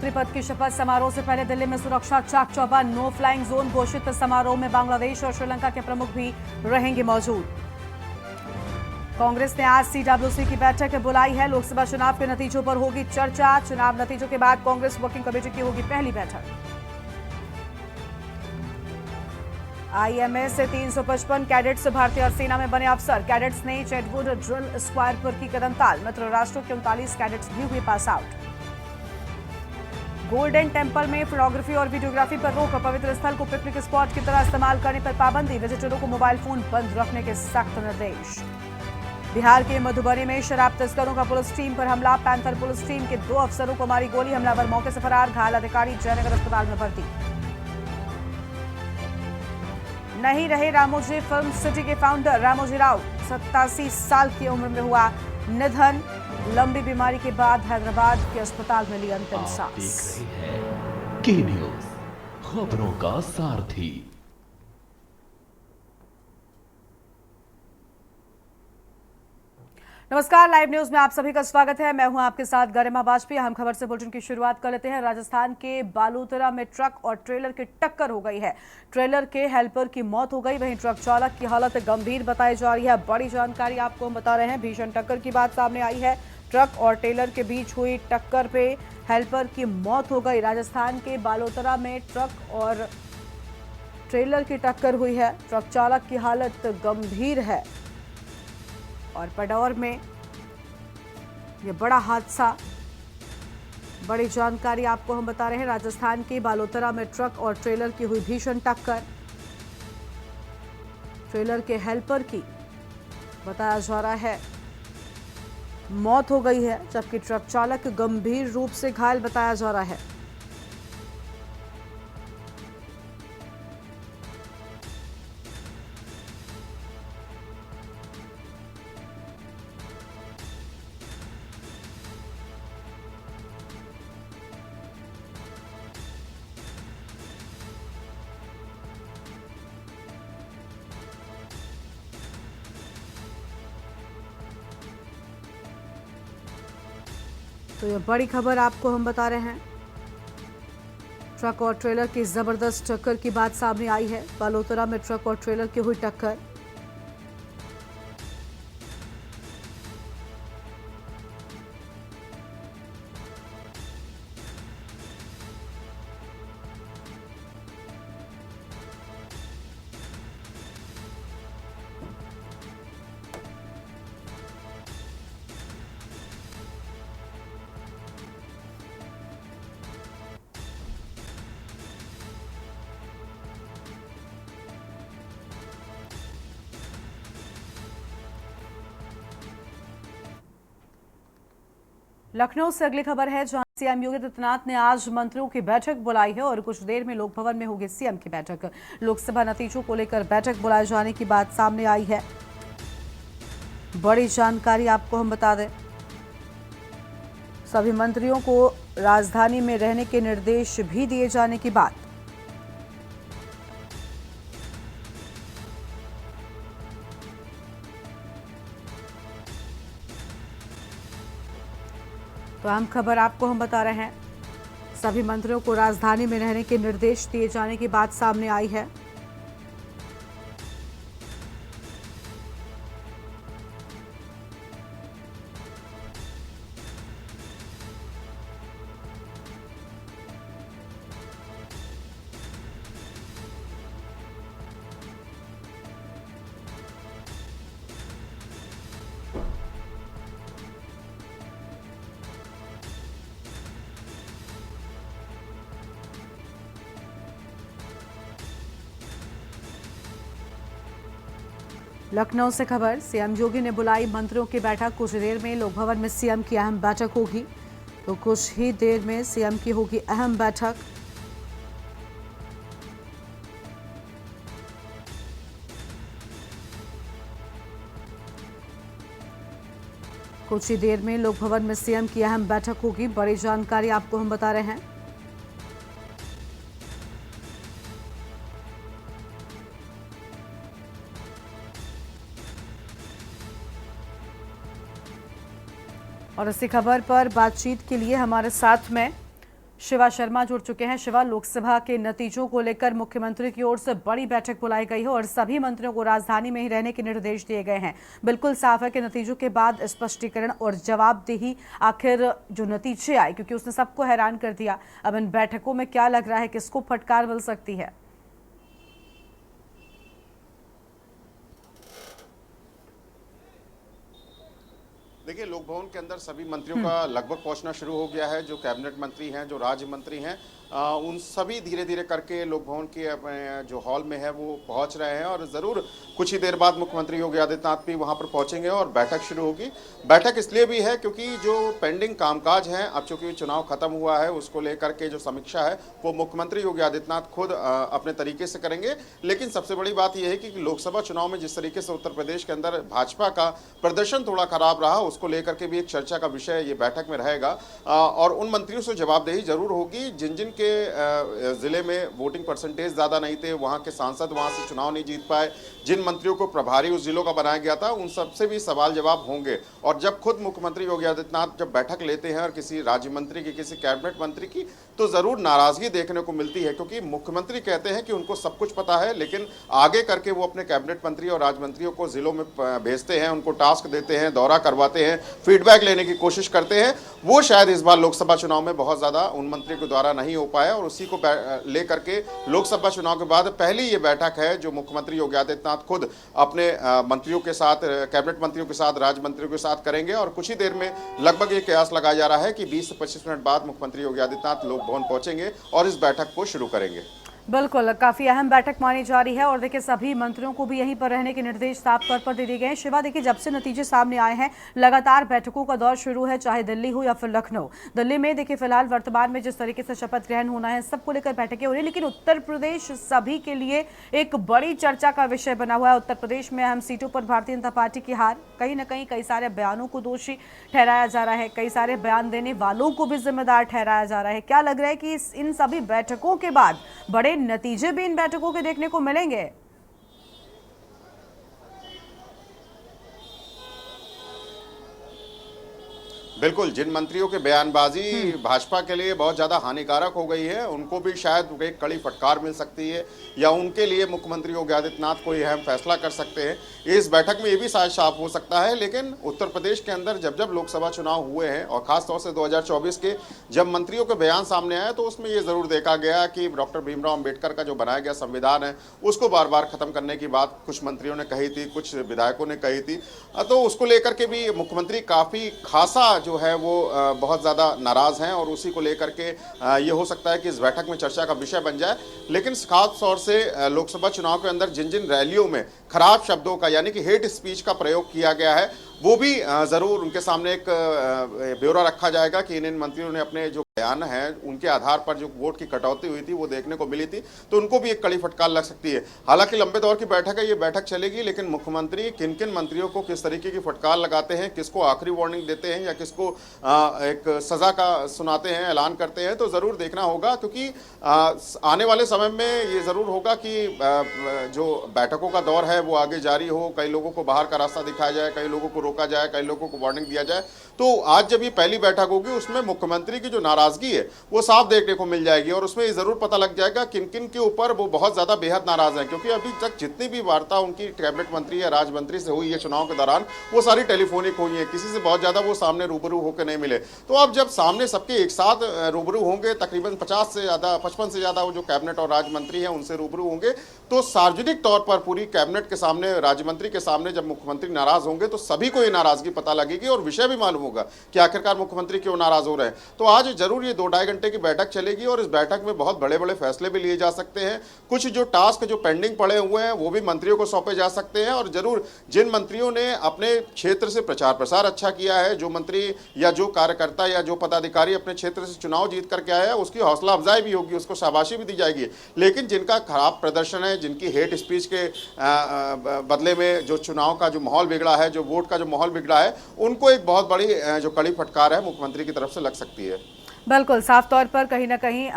पद की शपथ समारोह से पहले दिल्ली में सुरक्षा चाक चौबंद। नो फ्लाइंग जोन घोषित समारोह में बांग्लादेश और श्रीलंका के प्रमुख भी रहेंगे मौजूद। कांग्रेस ने आज सीडब्ल्यूसी की बैठक बुलाई है। लोकसभा चुनाव के नतीजों पर होगी चर्चा। चुनाव नतीजों के बाद कांग्रेस वर्किंग कमेटी की होगी पहली बैठक। आईएमएस से 355 कैडेट्स भारतीय सेना में बने अफसर। कैडेट्स ने चेटवुड ड्रिल स्क्वायर पर की कदम ताल। मित्र राष्ट्रों के 39 कैडेट्स भी हुए पास आउट। गोल्डन टेम्पल में फोटोग्राफी और वीडियोग्राफी पर रोक। पवित्र स्थल को पिकनिक स्पॉट की तरह इस्तेमाल करने पर पाबंदी। विजिटरों को मोबाइल फोन बंद रखने के सख्त निर्देश। बिहार के मधुबनी में शराब तस्करों का पुलिस टीम पर हमला। पैंथर पुलिस टीम के 2 अफसरों को मारी गोली। हमलावर मौके से फरार। घायल अधिकारी जयनगर अस्पताल में भर्ती। नहीं रहे रामोजी फिल्म सिटी के फाउंडर रामोजी राव। 87 साल की उम्र में हुआ निधन। लंबी बीमारी के बाद हैदराबाद के अस्पताल में ली अंतिम सांस। देख रहे हैं के न्यूज़, खबरों का सारथी। नमस्कार, लाइव न्यूज में आप सभी का स्वागत है। मैं हूं आपके साथ गरिमा वाजपेयी। अहम खबर से बुलेटिन की शुरुआत कर लेते हैं। राजस्थान के बालोतरा में ट्रक और ट्रेलर की टक्कर हो गई है। ट्रेलर के हेल्पर की मौत हो गई, वहीं ट्रक चालक की हालत गंभीर बताई जा रही है। बड़ी जानकारी आपको हम बता रहे हैं। भीषण टक्कर की बात सामने आई है। ट्रक और ट्रेलर के बीच हुई टक्कर पे हेल्पर की मौत हो गई। राजस्थान के बालोतरा में ट्रक और ट्रेलर की टक्कर हुई है। ट्रक चालक की हालत गंभीर है और पडौर में यह बड़ा हादसा। बड़ी जानकारी आपको हम बता रहे हैं। राजस्थान के बालोतरा में ट्रक और ट्रेलर की हुई भीषण टक्कर। ट्रेलर के हेल्पर की बताया जा रहा है मौत हो गई है, जबकि ट्रक चालक गंभीर रूप से घायल बताया जा रहा है। तो यह बड़ी खबर आपको हम बता रहे हैं। ट्रक और ट्रेलर की जबरदस्त टक्कर की बात सामने आई है। बालोतरा में ट्रक और ट्रेलर की हुई टक्कर। लखनऊ से अगली खबर है, जहां सीएम योगी आदित्यनाथ ने आज मंत्रियों की बैठक बुलाई है और कुछ देर में लोक भवन में होगी सीएम की बैठक। लोकसभा नतीजों को लेकर बैठक बुलाए जाने की बात सामने आई है। बड़ी जानकारी आपको हम बता दें। सभी मंत्रियों को राजधानी में रहने के निर्देश भी दिए जाने की बात। तो अहम खबर आपको हम बता रहे हैं। सभी मंत्रियों को राजधानी में रहने के निर्देश दिए जाने की बात सामने आई है। लखनऊ से खबर, सीएम योगी ने बुलाई मंत्रियों की बैठक। कुछ देर में लोक भवन में सीएम की अहम बैठक होगी। तो कुछ ही देर में सीएम की होगी अहम बैठक। कुछ ही देर में लोक भवन में सीएम की अहम बैठक होगी। बड़ी जानकारी आपको हम बता रहे हैं। और इसी खबर पर बातचीत के लिए हमारे साथ में शिवा शर्मा जुड़ चुके हैं। शिवा, लोकसभा के नतीजों को लेकर मुख्यमंत्री की ओर से बड़ी बैठक बुलाई गई है और सभी मंत्रियों को राजधानी में ही रहने के निर्देश दिए गए हैं। बिल्कुल साफ है कि नतीजों के बाद स्पष्टीकरण और जवाबदेही आखिर जो नतीजे आए, क्योंकि उसने सबको हैरान कर दिया। अब इन बैठकों में क्या लग रहा है, किसको फटकार मिल सकती है? देखिए, लोक भवन के अंदर सभी मंत्रियों का लगभग पहुंचना शुरू हो गया है। जो कैबिनेट मंत्री हैं, जो राज्य मंत्री हैं, उन सभी धीरे धीरे करके लोक भवन के जो हॉल में है वो पहुंच रहे हैं और ज़रूर कुछ ही देर बाद मुख्यमंत्री योगी आदित्यनाथ भी वहां पर पहुंचेंगे और बैठक शुरू होगी। बैठक इसलिए भी है क्योंकि जो पेंडिंग कामकाज हैं, अब चूंकि चुनाव खत्म हुआ है, उसको लेकर के जो समीक्षा है वो मुख्यमंत्री योगी आदित्यनाथ खुद अपने तरीके से करेंगे। लेकिन सबसे बड़ी बात यह है कि लोकसभा चुनाव में जिस तरीके से उत्तर प्रदेश के अंदर भाजपा का प्रदर्शन थोड़ा खराब रहा, उसको लेकर के भी एक चर्चा का विषय ये बैठक में रहेगा और उन मंत्रियों से जवाबदेही जरूर होगी जिन जिन के जिले में वोटिंग परसेंटेज ज़्यादा नहीं थे, वहाँ के सांसद वहाँ से चुनाव नहीं जीत पाए, जिन मंत्रियों को प्रभारी उस जिलों का बनाया गया था, उन सबसे भी सवाल जवाब होंगे। और जब खुद मुख्यमंत्री योगी आदित्यनाथ जब बैठक लेते हैं और किसी राज्य मंत्री की, किसी कैबिनेट मंत्री की, तो ज़रूर नाराज़गी देखने को मिलती है क्योंकि मुख्यमंत्री कहते हैं कि उनको सब कुछ पता है, लेकिन आगे करके वो अपने कैबिनेट मंत्री और राज्य मंत्रियों को जिलों में भेजते हैं, उनको टास्क देते हैं, दौरा करवाते हैं, फीडबैक लेने की कोशिश करते हैं। वो शायद इस बार लोकसभा चुनाव में बहुत ज़्यादा उन मंत्रियों के द्वारा नहीं हो पाया और उसी को लेकर के लोकसभा चुनाव के बाद पहली ये बैठक है जो मुख्यमंत्री योगी आदित्यनाथ खुद अपने मंत्रियों के साथ, कैबिनेट मंत्रियों के साथ, राज्य मंत्रियों के साथ करेंगे और कुछ ही देर में लगभग ये कयास लगाया जा रहा है कि 20 से 25 मिनट बाद मुख्यमंत्री योगी आदित्यनाथ लोक भवन पहुंचेंगे और इस बैठक को शुरू करेंगे। बिल्कुल, काफी अहम बैठक मानी जा रही है और देखिए सभी मंत्रियों को भी यहीं पर रहने के निर्देश साफ तौर पर दे दिए गए हैं। शिवा, देखिए जब से नतीजे सामने आए हैं लगातार बैठकों का दौर शुरू है, चाहे दिल्ली हो या फिर लखनऊ। दिल्ली में देखिए फिलहाल वर्तमान में जिस तरीके से शपथ ग्रहण होना है, सबको लेकर बैठकें हो रही है, लेकिन उत्तर प्रदेश सभी के लिए एक बड़ी चर्चा का विषय बना हुआ है। उत्तर प्रदेश में अहम सीटों पर भारतीय जनता पार्टी की हार, कहीं ना कहीं कई सारे बयानों को दोषी ठहराया जा रहा है, कई सारे बयान देने वालों को भी जिम्मेदार ठहराया जा रहा है। क्या लग रहा है कि इन सभी बैठकों के बाद बड़े नतीजे भी इन बैठकों के देखने को मिलेंगे? बिल्कुल, जिन मंत्रियों के बयानबाजी भाजपा के लिए बहुत ज़्यादा हानिकारक हो गई है, उनको भी शायद एक कड़ी फटकार मिल सकती है या उनके लिए मुख्यमंत्री योगी आदित्यनाथ कोई अहम फैसला कर सकते हैं। इस बैठक में ये भी शायद साफ हो सकता है। लेकिन उत्तर प्रदेश के अंदर जब जब लोकसभा चुनाव हुए हैं और ख़ासतौर से 2024 के जब मंत्रियों के बयान सामने आए, तो उसमें ये ज़रूर देखा गया कि डॉक्टर भीमराव अम्बेडकर का जो बनाया गया संविधान है, उसको बार बार ख़त्म करने की बात कुछ मंत्रियों ने कही थी, कुछ विधायकों ने कही थी। तो उसको लेकर के भी मुख्यमंत्री काफ़ी खासा जो है वो बहुत ज़्यादा नाराज़ हैं और उसी को लेकर के ये हो सकता है कि इस बैठक में चर्चा का विषय बन जाए। लेकिन खास तौर से लोकसभा चुनाव के अंदर जिन जिन रैलियों में खराब शब्दों का यानी कि हेट स्पीच का प्रयोग किया गया है, वो भी ज़रूर उनके सामने एक ब्यौरा रखा जाएगा कि इन मंत्रियों ने अपने जो बयान हैं उनके आधार पर जो वोट की कटौती हुई थी वो देखने को मिली थी, तो उनको भी एक कड़ी फटकार लग सकती है। हालांकि लंबे दौर की बैठक है, ये बैठक चलेगी, लेकिन मुख्यमंत्री किन किन मंत्रियों को किस तरीके की फटकार लगाते हैं, किसको आखिरी वार्निंग देते हैं या किसको एक सज़ा का सुनाते हैं, ऐलान करते हैं, तो ज़रूर देखना होगा। क्योंकि आने वाले समय में ये ज़रूर होगा कि जो बैठकों का दौर है वो आगे जारी हो, कई लोगों को बाहर का रास्ता दिखाया जाए, कई लोगों को रोका जाए, कई लोगों को वार्निंग दिया जाए। तो आज जब ये पहली बैठक होगी उसमें मुख्यमंत्री की जो नाराजगी है वो साफ देखने को मिल जाएगी और उसमें ये जरूर पता लग जाएगा किन किन के ऊपर वो बहुत ज्यादा बेहद नाराज हैं। क्योंकि अभी तक जितनी भी वार्ता उनकी कैबिनेट मंत्री या राज्य मंत्री से हुई है चुनाव के दौरान, वो सारी टेलीफोनिक हुई है, किसी से बहुत ज्यादा वो सामने रूबरू होकर नहीं मिले। तो अब जब सामने सबके एक साथ रूबरू होंगे, तकरीबन 50 से ज्यादा 55 से ज्यादा वो जो कैबिनेट और राज्य मंत्री हैं उनसे रूबरू होंगे, तो सार्वजनिक तौर पर पूरी कैबिनेट के सामने, राज्य मंत्री के सामने जब मुख्यमंत्री नाराज होंगे तो सभी को ये नाराजगी पता लगेगी और विषय भी मालूम होगा कि आखिरकार मुख्यमंत्री क्यों नाराज हो रहे हैं। तो आज जरूर ये 2-2.5 घंटे की बैठक चलेगी और इस बैठक में बहुत बड़े बड़े फैसले भी लिए जा सकते हैं। कुछ जो टास्क जो पेंडिंग पड़े हुए हैं वो भी मंत्रियों को सौंपे जा सकते हैं और जरूर जिन मंत्रियों ने अपने क्षेत्र से प्रचार प्रसार अच्छा किया है, जो मंत्री या जो कार्यकर्ता या जो पदाधिकारी अपने क्षेत्र से चुनाव जीत करके आया है, उसकी हौसला अफजाई भी होगी, उसको शाबाशी भी दी जाएगी। लेकिन जिनका खराब प्रदर्शन है, जिनकी हेट स्पीच के बदले में जो चुनाव का जो माहौल बिगड़ा है, जो वोट का जो माहौल बिगड़ा है, उनको एक बहुत बड़ी जो कड़ी फटकार है मुख्यमंत्री की तरफ से लग सकती है। बिल्कुल, साफ तौर पर कहीं न कहीं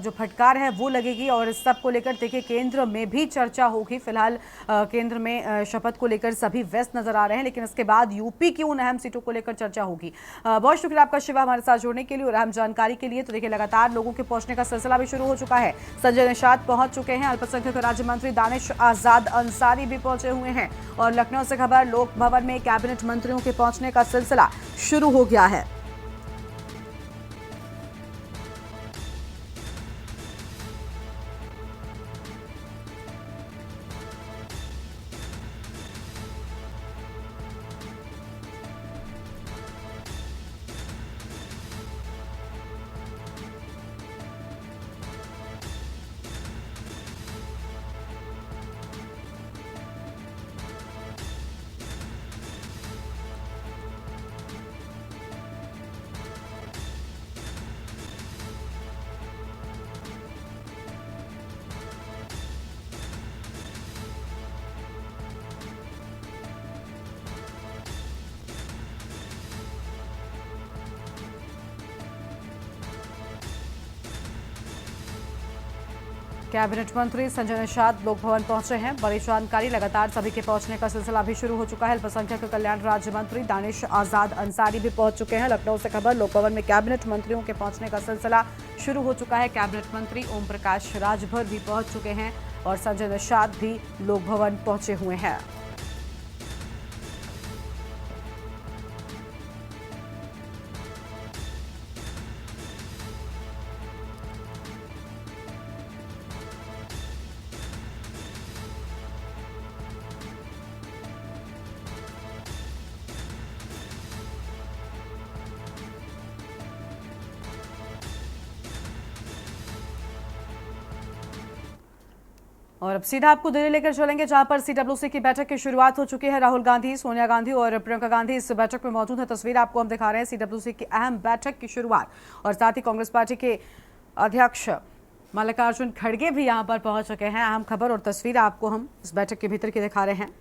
जो फटकार है वो लगेगी और इस सब को लेकर देखिए केंद्र में भी चर्चा होगी। फिलहाल केंद्र में शपथ को लेकर सभी व्यस्त नजर आ रहे हैं, लेकिन इसके बाद यूपी की उन अहम सीटों को लेकर चर्चा होगी। बहुत शुक्रिया आपका शिवा हमारे साथ जुड़ने के लिए और अहम जानकारी के लिए। तो देखिए लगातार लोगों के पहुंचने का सिलसिला भी शुरू हो चुका है। संजय निषाद पहुंच चुके हैं, अल्पसंख्यक राज्य मंत्री दानिश आजाद अंसारी भी पहुंचे हुए हैं और लखनऊ से खबर लोक भवन में कैबिनेट मंत्रियों के पहुंचने का सिलसिला शुरू हो गया है। कैबिनेट मंत्री संजय निषाद लोक भवन पहुंचे हैं। बड़ी जानकारी लगातार सभी के पहुंचने का सिलसिला भी शुरू हो चुका है। अल्पसंख्यक कल्याण राज्य मंत्री दानिश आजाद अंसारी भी पहुंच चुके हैं। लखनऊ से खबर लोक भवन में कैबिनेट मंत्रियों के पहुंचने का सिलसिला शुरू हो चुका है। कैबिनेट मंत्री ओम प्रकाश राजभर भी पहुंच चुके हैं और संजय निषाद भी लोक भवन पहुंचे हुए हैं। और अब सीधा आपको दिल्ली लेकर चलेंगे, जहां पर सीडब्ल्यूसी की बैठक की शुरुआत हो चुकी है। राहुल गांधी, सोनिया गांधी और प्रियंका गांधी इस बैठक में मौजूद है। तस्वीर आपको हम दिखा रहे हैं सीडब्ल्यूसी की अहम बैठक की शुरुआत और साथ ही कांग्रेस पार्टी के अध्यक्ष मल्लिकार्जुन खड़गे भी यहां पर पहुंच चुके हैं। अहम खबर और तस्वीर आपको हम इस बैठक के भीतर की दिखा रहे हैं।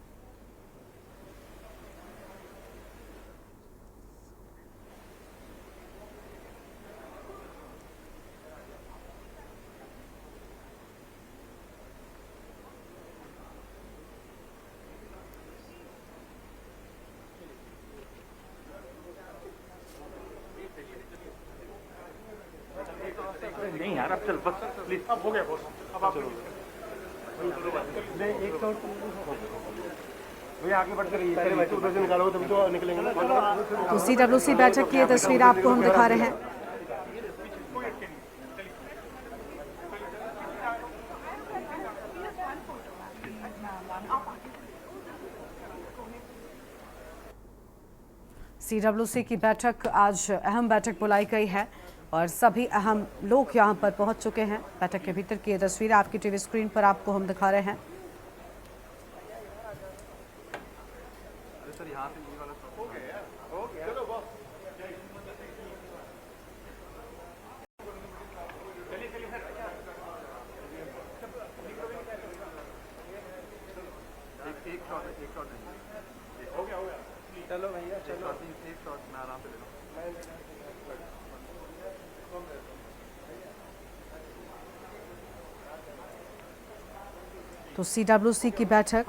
नहीं यार अब चल बस प्लीज अब हो गया बॉस अब आप चलो नहीं एक तो भैया आगे बढ़ते रहिए पहले मैच उधर से निकालो तभी तो निकलेंगे ना। तो सीडब्ल्यूसी बैठक की ये तस्वीर आपको हम दिखा रहे हैं। सीडब्ल्यूसी की बैठक आज अहम बैठक बुलाई गई है और सभी अहम लोग यहां पर पहुंच चुके हैं। बैठक के भीतर की ये तस्वीर आपकी टीवी स्क्रीन पर आपको हम दिखा रहे हैं। चलो भैया चलो एक शॉट में आराम से ले लो। तो सीडब्ल्यूसी की बैठक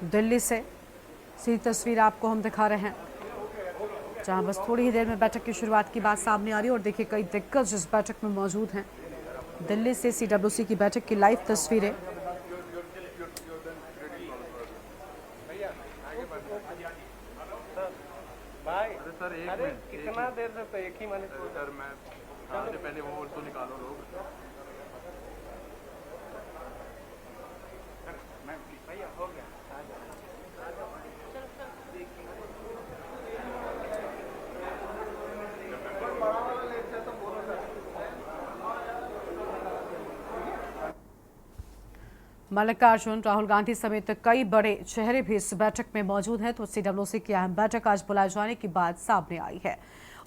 दिल्ली से सीधी तस्वीर आपको हम दिखा रहे हैं, जहां बस थोड़ी ही देर में बैठक की शुरुआत की बात सामने आ रही है और देखिए कई दिग्गज इस बैठक में मौजूद हैं। दिल्ली से सीडब्ल्यूसी की बैठक की लाइव तस्वीरें। सर एक मिनट कितना देर से एक ही मैंने सर मैं आने पहले वो तो निकालो लोग। भैया हो गया मल्लिकार्जुन, राहुल गांधी समेत कई बड़े चेहरे भी इस बैठक में मौजूद हैं। तो सीडब्ल्यूसी की अहम बैठक आज बुलाए जाने की बात सामने आई है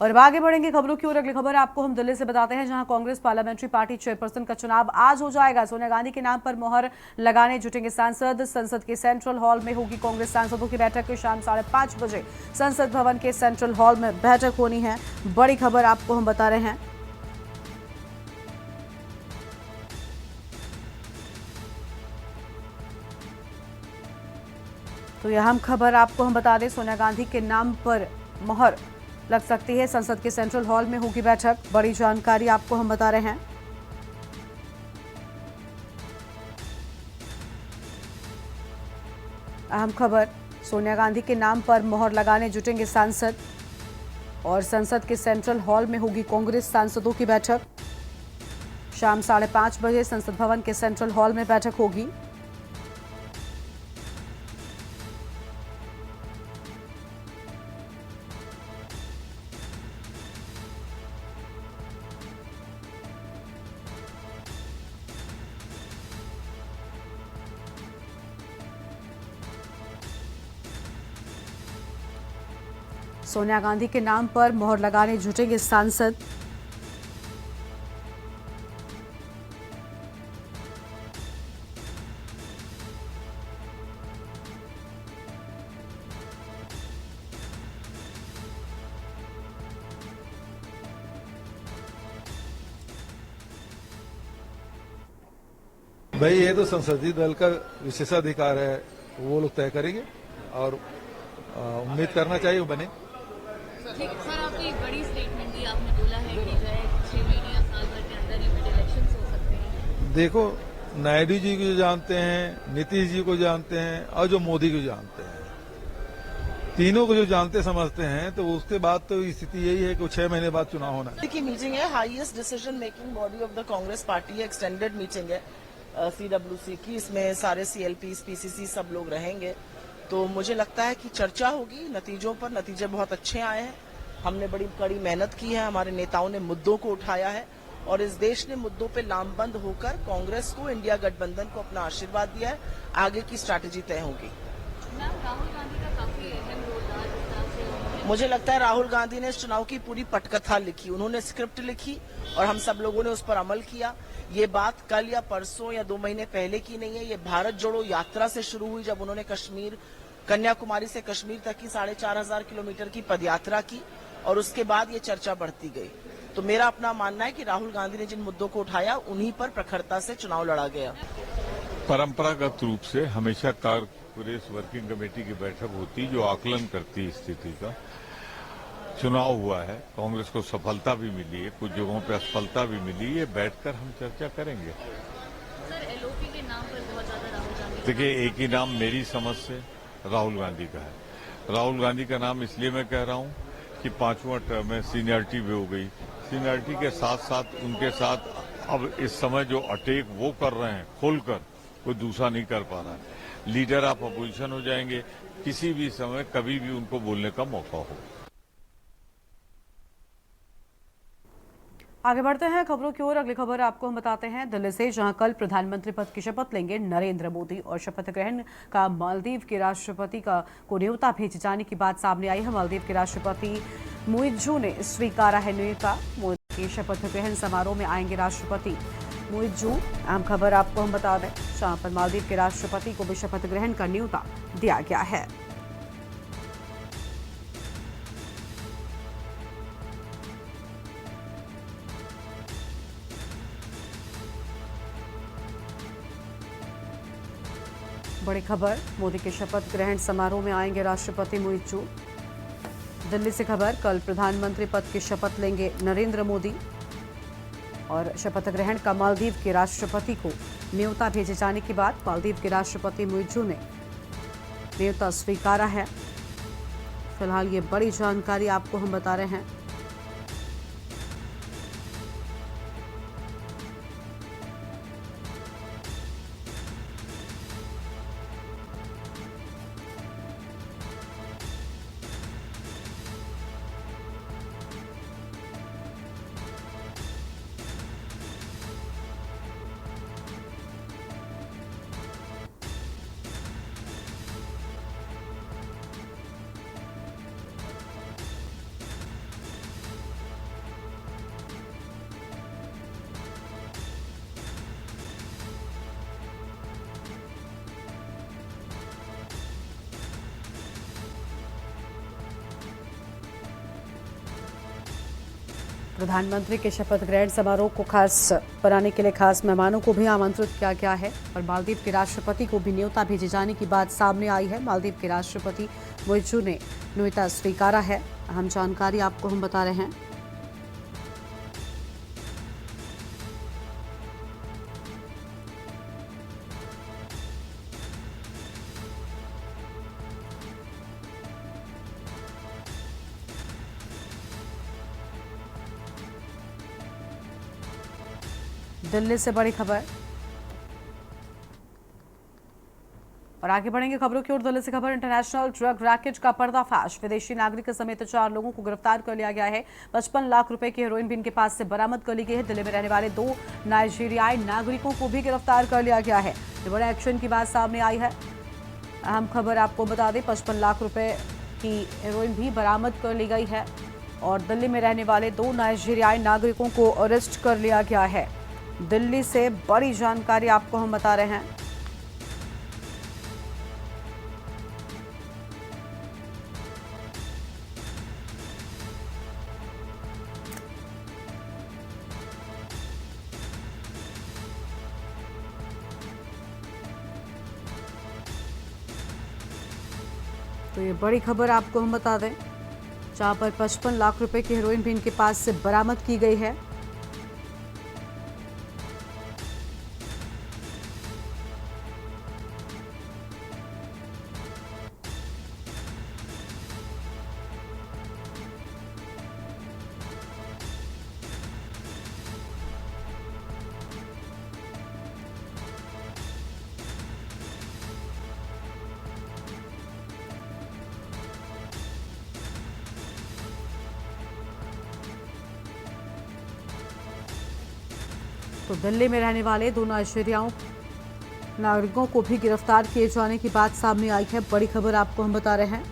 और अब आगे बढ़ेंगे खबरों की ओर। अगली खबर आपको हम दिल्ली से बताते हैं, जहां कांग्रेस पार्लियामेंट्री पार्टी चेयरपर्सन का चुनाव आज हो जाएगा। सोनिया गांधी के नाम पर मोहर लगाने जुटेंगे सांसद। संसद के सेंट्रल हॉल में होगी कांग्रेस सांसदों की बैठक। शाम 5:30 बजे संसद भवन के सेंट्रल हॉल में बैठक होनी है। बड़ी खबर आपको हम बता रहे हैं। तो यह अहम खबर आपको हम बता दें, सोनिया गांधी के नाम पर मोहर लग सकती है। संसद के सेंट्रल हॉल में होगी बैठक। बड़ी जानकारी आपको हम बता रहे हैं। अहम खबर, सोनिया गांधी के नाम पर मोहर लगाने जुटेंगे सांसद और संसद के सेंट्रल हॉल में होगी कांग्रेस सांसदों की बैठक। शाम 5:30 बजे संसद भवन के सेंट्रल हॉल में बैठक होगी। सोनिया गांधी के नाम पर मोहर लगाने जुटेंगे सांसद। भाई ये तो संसदीय दल का विशेषाधिकार है, वो लोग तय करेंगे और उम्मीद करना चाहिए वो बने। ठीक है सर, आपने एक बड़ी स्टेटमेंट दी, आपने बोला है कि जो है 6 महीने या साल भर के अंदर ही मिड इलेक्शन हो सकते हैं। देखो, नायडू जी को जो जानते हैं, नीतीश जी को जानते हैं और जो मोदी को जानते हैं, तीनों को जो जानते समझते हैं, तो उसके बाद तो स्थिति यही है कि 6 महीने बाद चुनाव होना है। की मीटिंग है, highest decision making body of the Congress party है, एक्सटेंडेड मीटिंग है CWC की। इसमें सारे CLP PCC सब लोग रहेंगे। तो मुझे लगता है कि चर्चा होगी नतीजों पर। नतीजे बहुत अच्छे आए हैं। हमने बड़ी कड़ी मेहनत की है, हमारे नेताओं ने मुद्दों को उठाया है और इस देश ने मुद्दों पे लामबंद होकर कांग्रेस को, इंडिया गठबंधन को अपना आशीर्वाद दिया है। आगे की स्ट्रैटेजी तय होगी। मैम, राहुल गांधी का काफी अहम रोल रहा जिस तरह से उन्होंने मुझे लगता है राहुल गांधी ने इस चुनाव की पूरी पटकथा लिखी, उन्होंने स्क्रिप्ट लिखी और हम सब लोगों ने उस पर अमल किया। ये बात कल या परसों या 2 महीने पहले की नहीं है, ये भारत जोड़ो यात्रा से शुरू हुई, जब उन्होंने कन्याकुमारी से कश्मीर तक की 4,500 किलोमीटर की पदयात्रा की और उसके बाद ये चर्चा बढ़ती गई। तो मेरा अपना मानना है कि राहुल गांधी ने जिन मुद्दों को उठाया उन्हीं पर प्रखरता से चुनाव लड़ा गया। परंपरागत रूप से हमेशा कांग्रेस वर्किंग कमेटी की बैठक होती जो आकलन करती स्थिति का। चुनाव हुआ है, कांग्रेस को सफलता भी मिली है, कुछ जगहों पे असफलता भी मिली है, बैठकर हम चर्चा करेंगे। सर LOP के नाम पर बहुत ज्यादा राहुल गांधी। देखिए, एक ही नाम मेरी समझ से राहुल गांधी का है। राहुल गांधी का नाम इसलिए मैं कह रहा हूं कि 5वां टर्म में सीनियरिटी भी हो गई। सीनियरिटी के साथ साथ उनके साथ अब इस समय जो अटैक वो कर रहे हैं खोलकर, कोई दूसरा नहीं कर पा रहा है। लीडर ऑफ अपोजिशन हो जाएंगे, किसी भी समय कभी भी उनको बोलने का मौका हो। आगे बढ़ते हैं खबरों की ओर। अगली खबर आपको हम बताते हैं दिल्ली से, जहां कल प्रधानमंत्री पद की शपथ लेंगे नरेंद्र मोदी और शपथ ग्रहण का मालदीव के राष्ट्रपति को न्योता भेजे जाने की बात सामने आई है। मालदीव के राष्ट्रपति मुइज्जू ने स्वीकारा है न्योता। मोदी के शपथ ग्रहण समारोह में आएंगे राष्ट्रपति मुइज्जू। अहम खबर आपको हम बता दें, जहां पर मालदीव के राष्ट्रपति को भी शपथ ग्रहण का न्योता दिया गया है। बड़ी खबर, मोदी के शपथ ग्रहण समारोह में आएंगे राष्ट्रपति मुइज्जू। दिल्ली से खबर, कल प्रधानमंत्री पद की शपथ लेंगे नरेंद्र मोदी और शपथ ग्रहण का मालदीव के राष्ट्रपति को न्योता भेजे जाने के बाद मालदीव के राष्ट्रपति मुइज्जू ने न्योता स्वीकारा है। फिलहाल ये बड़ी जानकारी आपको हम बता रहे हैं। प्रधानमंत्री के शपथ ग्रहण समारोह को खास बनाने के लिए खास मेहमानों को भी आमंत्रित किया गया है और मालदीव के राष्ट्रपति को भी न्योता भेजे जाने की बात सामने आई है। मालदीव के राष्ट्रपति मुइज़्ज़ू ने न्योता स्वीकारा है। अहम जानकारी आपको हम बता रहे हैं। दिल्ली से बड़ी खबर और आगे बढ़ेंगे खबरों की ओर। दिल्ली से खबर, इंटरनेशनल ड्रग रैकेट का पर्दाफाश। विदेशी नागरिक समेत 4 लोगों को गिरफ्तार कर लिया गया है। 55 लाख रुपए की हेरोइन भी इनके पास से बरामद कर ली गई है। दिल्ली में रहने वाले 2 नाइजीरियाई नागरिकों को भी गिरफ्तार कर लिया गया है। ये बड़े एक्शन की बात सामने आई है। अहम खबर आपको बता दें, 55 लाख रुपए की हेरोइन भी बरामद कर ली गई है और दिल्ली में रहने वाले 2 नाइजीरियाई नागरिकों को अरेस्ट कर लिया गया है। दिल्ली से बड़ी जानकारी आपको हम बता रहे हैं। तो ये बड़ी खबर आपको हम बता दें, जहां पर 55 लाख रुपए की हेरोइन भी इनके पास से बरामद की गई है। तो दिल्ली में रहने वाले 2 नाइजीरियाई नागरिकों को भी गिरफ्तार किए जाने की बात सामने आई है। बड़ी खबर आपको हम बता रहे हैं।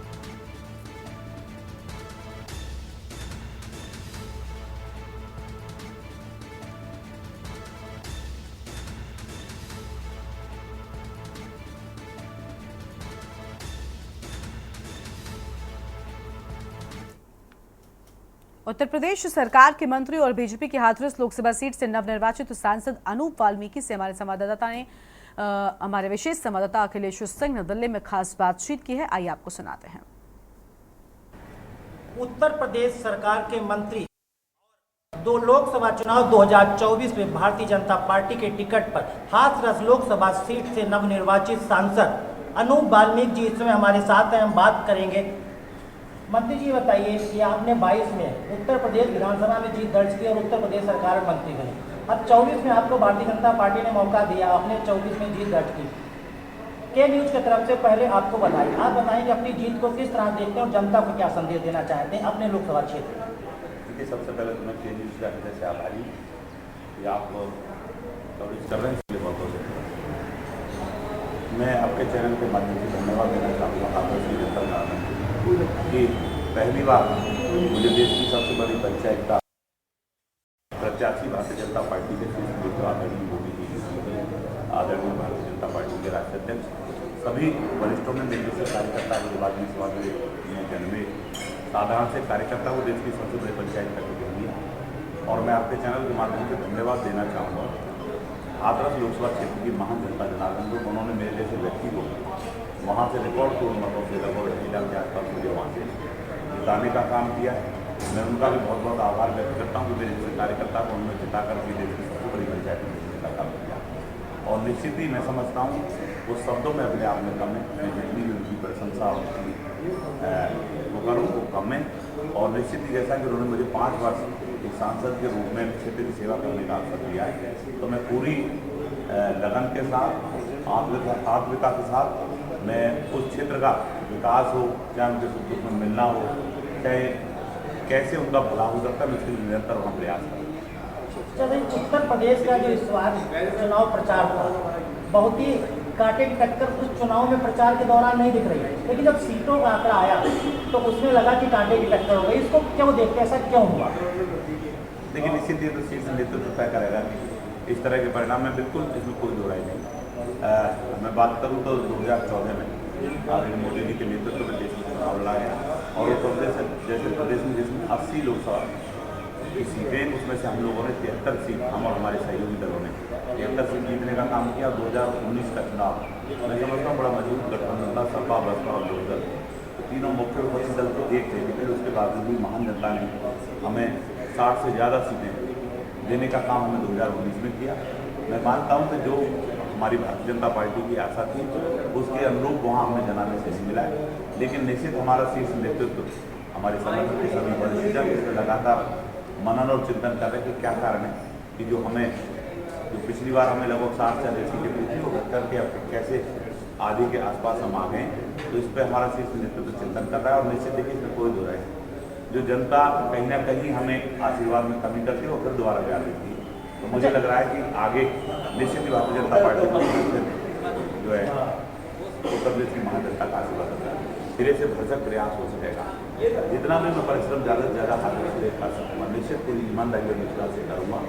उत्तर प्रदेश सरकार के मंत्री और बीजेपी की हाथरस लोकसभा सीट से नवनिर्वाचित सांसद अनूप वाल्मीकि से हमारे विशेष संवाददाता अखिलेश सिंह ने दिल्ली में खास बातचीत की है। आइए आपको सुनाते हैं। उत्तर प्रदेश सरकार के मंत्री 2 लोकसभा चुनाव 2024 में भारतीय जनता पार्टी के टिकट पर हाथरस लोकसभा सीट से नवनिर्वाचित सांसद अनूप वाल्मीकि जी इस समय हमारे साथ हैं। हम बात करेंगे। मंत्री जी बताइए कि आपने 22 में उत्तर प्रदेश विधानसभा में जीत दर्ज की और उत्तर प्रदेश सरकार में मंत्री बने। अब 24 में आपको भारतीय जनता पार्टी ने मौका दिया, आपने 24 में जीत दर्ज की। के न्यूज़ की तरफ से पहले आपको बधाई। आप बताएं कि अपनी जीत को किस तरह देखते हैं और जनता को क्या संदेश देना चाहते हैं अपने लोकसभा क्षेत्र में। देखिए, सबसे पहले तो मैं के न्यूज़ के हृदय से आभारी कि आप कवरेज कर रहे हैं, इसलिए बहुत बहुत धन्यवाद। मैं आपके चैनल के माध्यम से धन्यवाद देना चाहूँगा आपकी जनता कि पहली बार मुझे देश की सबसे बड़ी पंचायत का प्रत्याशी भारतीय जनता पार्टी के शीर्ष आदरणीय मोदी जी, आदरणीय भारतीय जनता पार्टी के राष्ट्रीय अध्यक्ष, सभी वरिष्ठों ने मेरे जैसे कार्यकर्ता के बाद में समाज में जन्मे साधारण से कार्यकर्ता को देश की सबसे बड़ी पंचायत का टिकट दिया। और मैं आपके चैनल के माध्यम से धन्यवाद देना चाहूँगा हाथरस लोकसभा क्षेत्र की महान जनता जनार्दन को। उन्होंने मेरे जैसे व्यक्ति को वहाँ से रिकॉर्ड तोड़ मतों से लगभग 2 लाख के आसपास मुझे वहाँ से जिताने का काम किया है। मैं उनका भी बहुत बहुत आभार व्यक्त करता हूँ कि मेरे जैसे कार्यकर्ता को उन्होंने जिता कर भी देश की सबसे बड़ी पंचायत में जीतने का काम किया। और निश्चित ही मैं समझता हूँ उस शब्दों में अपने आप में कम है, मैं जितनी भी उनकी प्रशंसा उनकी वो करूँ वो कम है। और निश्चित ही जैसा कि उन्होंने मुझे 5 वर्ष एक सांसद के रूप में क्षेत्र की सेवा करने का अवसर दिया है, तो मैं पूरी लगन के साथ आत्मिकता के साथ मैं उस क्षेत्र का विकास हो, चाहे उनके सुख दुख में मिलना हो, चाहे कैसे उनका भला हो सकता है, मैं उसके लिए निरंतर वहाँ प्रयास करूँ। चलिए, उत्तर प्रदेश का जो इस बार चुनाव प्रचार था बहुत ही कांटे की टक्कर उस चुनाव में प्रचार के दौरान नहीं दिख रही है, लेकिन जब सीटों का आंकड़ा आया तो उसमें लगा कि कांटे की टक्कर हो गई। इसको क्यों देखते हैं, ऐसा क्यों हुआ? देखिए, निश्चित ही तो शीर्ष नेतृत्व तय करेगा कि इस तरह के परिणाम में बिल्कुल इसमें कोई दो राय नहीं। मैं बात करूं तो 2014 में आदरणीय मोदी जी के नेतृत्व में देश में चुनाव लड़ा गया और उत्तर प्रदेश जैसे प्रदेश में जिसमें 80 लोकसभा की सीटें, उसमें से हम लोगों ने 73 सीट, हम और हमारे सहयोगी दलों ने 73 सीट जीतने का काम किया। 2019 का चुनाव मैं समझता हूँ बड़ा मजबूत गठबंधन था, सपा बसपा और लोक दल, तो तीनों मुख्य विपक्षी दल तो एक थे, लेकिन उसके बावजूद भी महान जनता ने हमें 60 से ज़्यादा सीटें देने का काम हमने 2019 में किया। मैं मानता हूँ कि जो हमारी भारतीय जनता पार्टी की आशा थी उसके अनुरूप वहाँ हमें जनाने से नहीं मिला है, लेकिन निश्चित हमारा शीर्ष नेतृत्व हमारे संगठन के सभी बड़े इसमें लगातार मनन और चिंतन कर रहे हैं कि क्या कारण है कि जो पिछली बार हमें लगभग 60 से अधिक सीटें मिली थी वो घट करके अब कैसे आधी के आसपास हम आ गए। तो इस पर हमारा शीर्ष नेतृत्व चिंतन कर रहा है और निश्चित देखिए इसमें कोई दो है जो जनता कहीं ना कहीं हमें आशीर्वाद में कमी करती है और फिर दोबारा प्यार देती है। तो मुझे लग रहा है कि आगे निश्चित ही भारतीय जनता पार्टी जो है उत्तर प्रदेश की महाजनता का आशीर्वाद करता है, सिरे से भरसक प्रयास हो सकेगा। जितना भी मैं परिश्रम ज़्यादा से ज़्यादा हासिल कर सकूँगा, निश्चित पूरी ईमानदारी और विश्वास से करूँगा।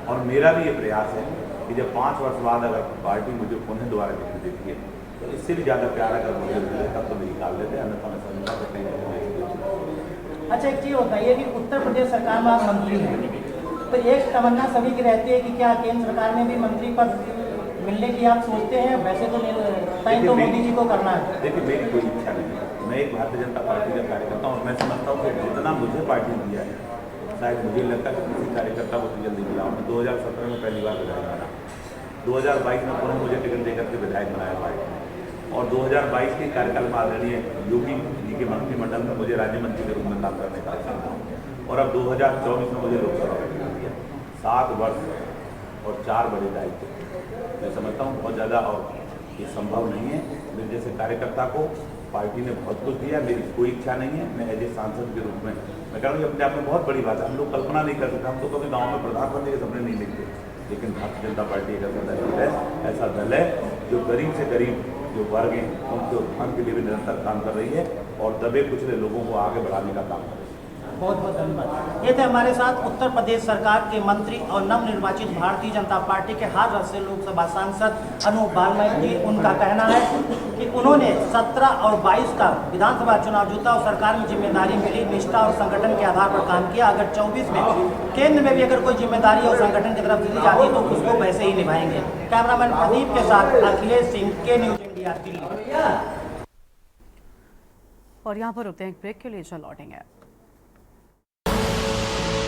और मेरा भी ये प्रयास है कि जब 5 वर्ष बाद अगर पार्टी मुझे पुनः दोबारा जीतने देती है तो इससे भी ज़्यादा प्यार अगर मुझे मिले तब तो मैं निकाल लेते हैं, अन्यथा मैं समझता सकते हैं। अच्छा, एक चीज़ बताइए कि उत्तर प्रदेश सरकार में आप मंत्री हैं, तो एक तमन्ना सभी की रहती है कि क्या केंद्र सरकार में भी मंत्री पद मिलने की आप सोचते हैं? वैसे तो मोदी जी को करना है। देखिए मेरी कोई इच्छा नहीं है, मैं एक भारतीय जनता पार्टी का कार्यकर्ता हूँ और मैं समझता हूँ कि जितना मुझे पार्टी ने दिया है शायद मुझे लगता है कि किसी कार्यकर्ता को जल्दी मिला। मैं 2017 में पहली बार विधायक बना, 2022 में पुनः मुझे टिकट देकर के विधायक बनाया पार्टी ने, और 2022 के कार्यकाल में आदरणीय योगी जी के मंत्रिमंडल में मुझे राज्य मंत्री के रूप में काम करने का अवसर था और अब 2024 में मुझे लोकसभा में टिकट दिया। 7 वर्ष और 4 बड़े दायित्व मैं समझता हूँ बहुत ज़्यादा और ये संभव नहीं है। मेरे जैसे कार्यकर्ता को पार्टी ने बहुत कुछ दिया, मेरी कोई इच्छा नहीं है। मैं एज ए सांसद के रूप में मैं कह रहा हूँ अपने आप में बहुत बड़ी बात है, हम लोग कल्पना नहीं कर सकते, हम तो कभी गाँव में प्रधानमंत्री के सपने नहीं देखते, लेकिन भारतीय जनता पार्टी एक ऐसा दल है जो गरीब से गरीब जो वर्ग हैं उनके उत्थान के लिए भी निरंतर काम कर रही है और दबे कुचले लोगों को आगे बढ़ाने का काम कर रही है। बहुत बहुत धन्यवाद। ये थे हमारे साथ उत्तर प्रदेश सरकार के मंत्री और नवनिर्वाचित भारतीय जनता पार्टी के हाथरस से लोकसभा सांसद अनूप बालमय जी। उनका कहना है कि उन्होंने 17 और 22 का विधानसभा चुनाव जीता और सरकार में जिम्मेदारी मिली, निष्ठा और संगठन के आधार पर काम किया। अगर 24 में केंद्र में भी अगर कोई जिम्मेदारी और संगठन की तरफ दी जाती तो उसको वैसे ही निभाएंगे। कैमरामैन प्रदीप के साथ अखिलेश सिंह, के न्यूज इंडिया, दिल्ली। और यहाँ पर रुकते हैं एक ब्रेक के लिए, चल लौटेंगे।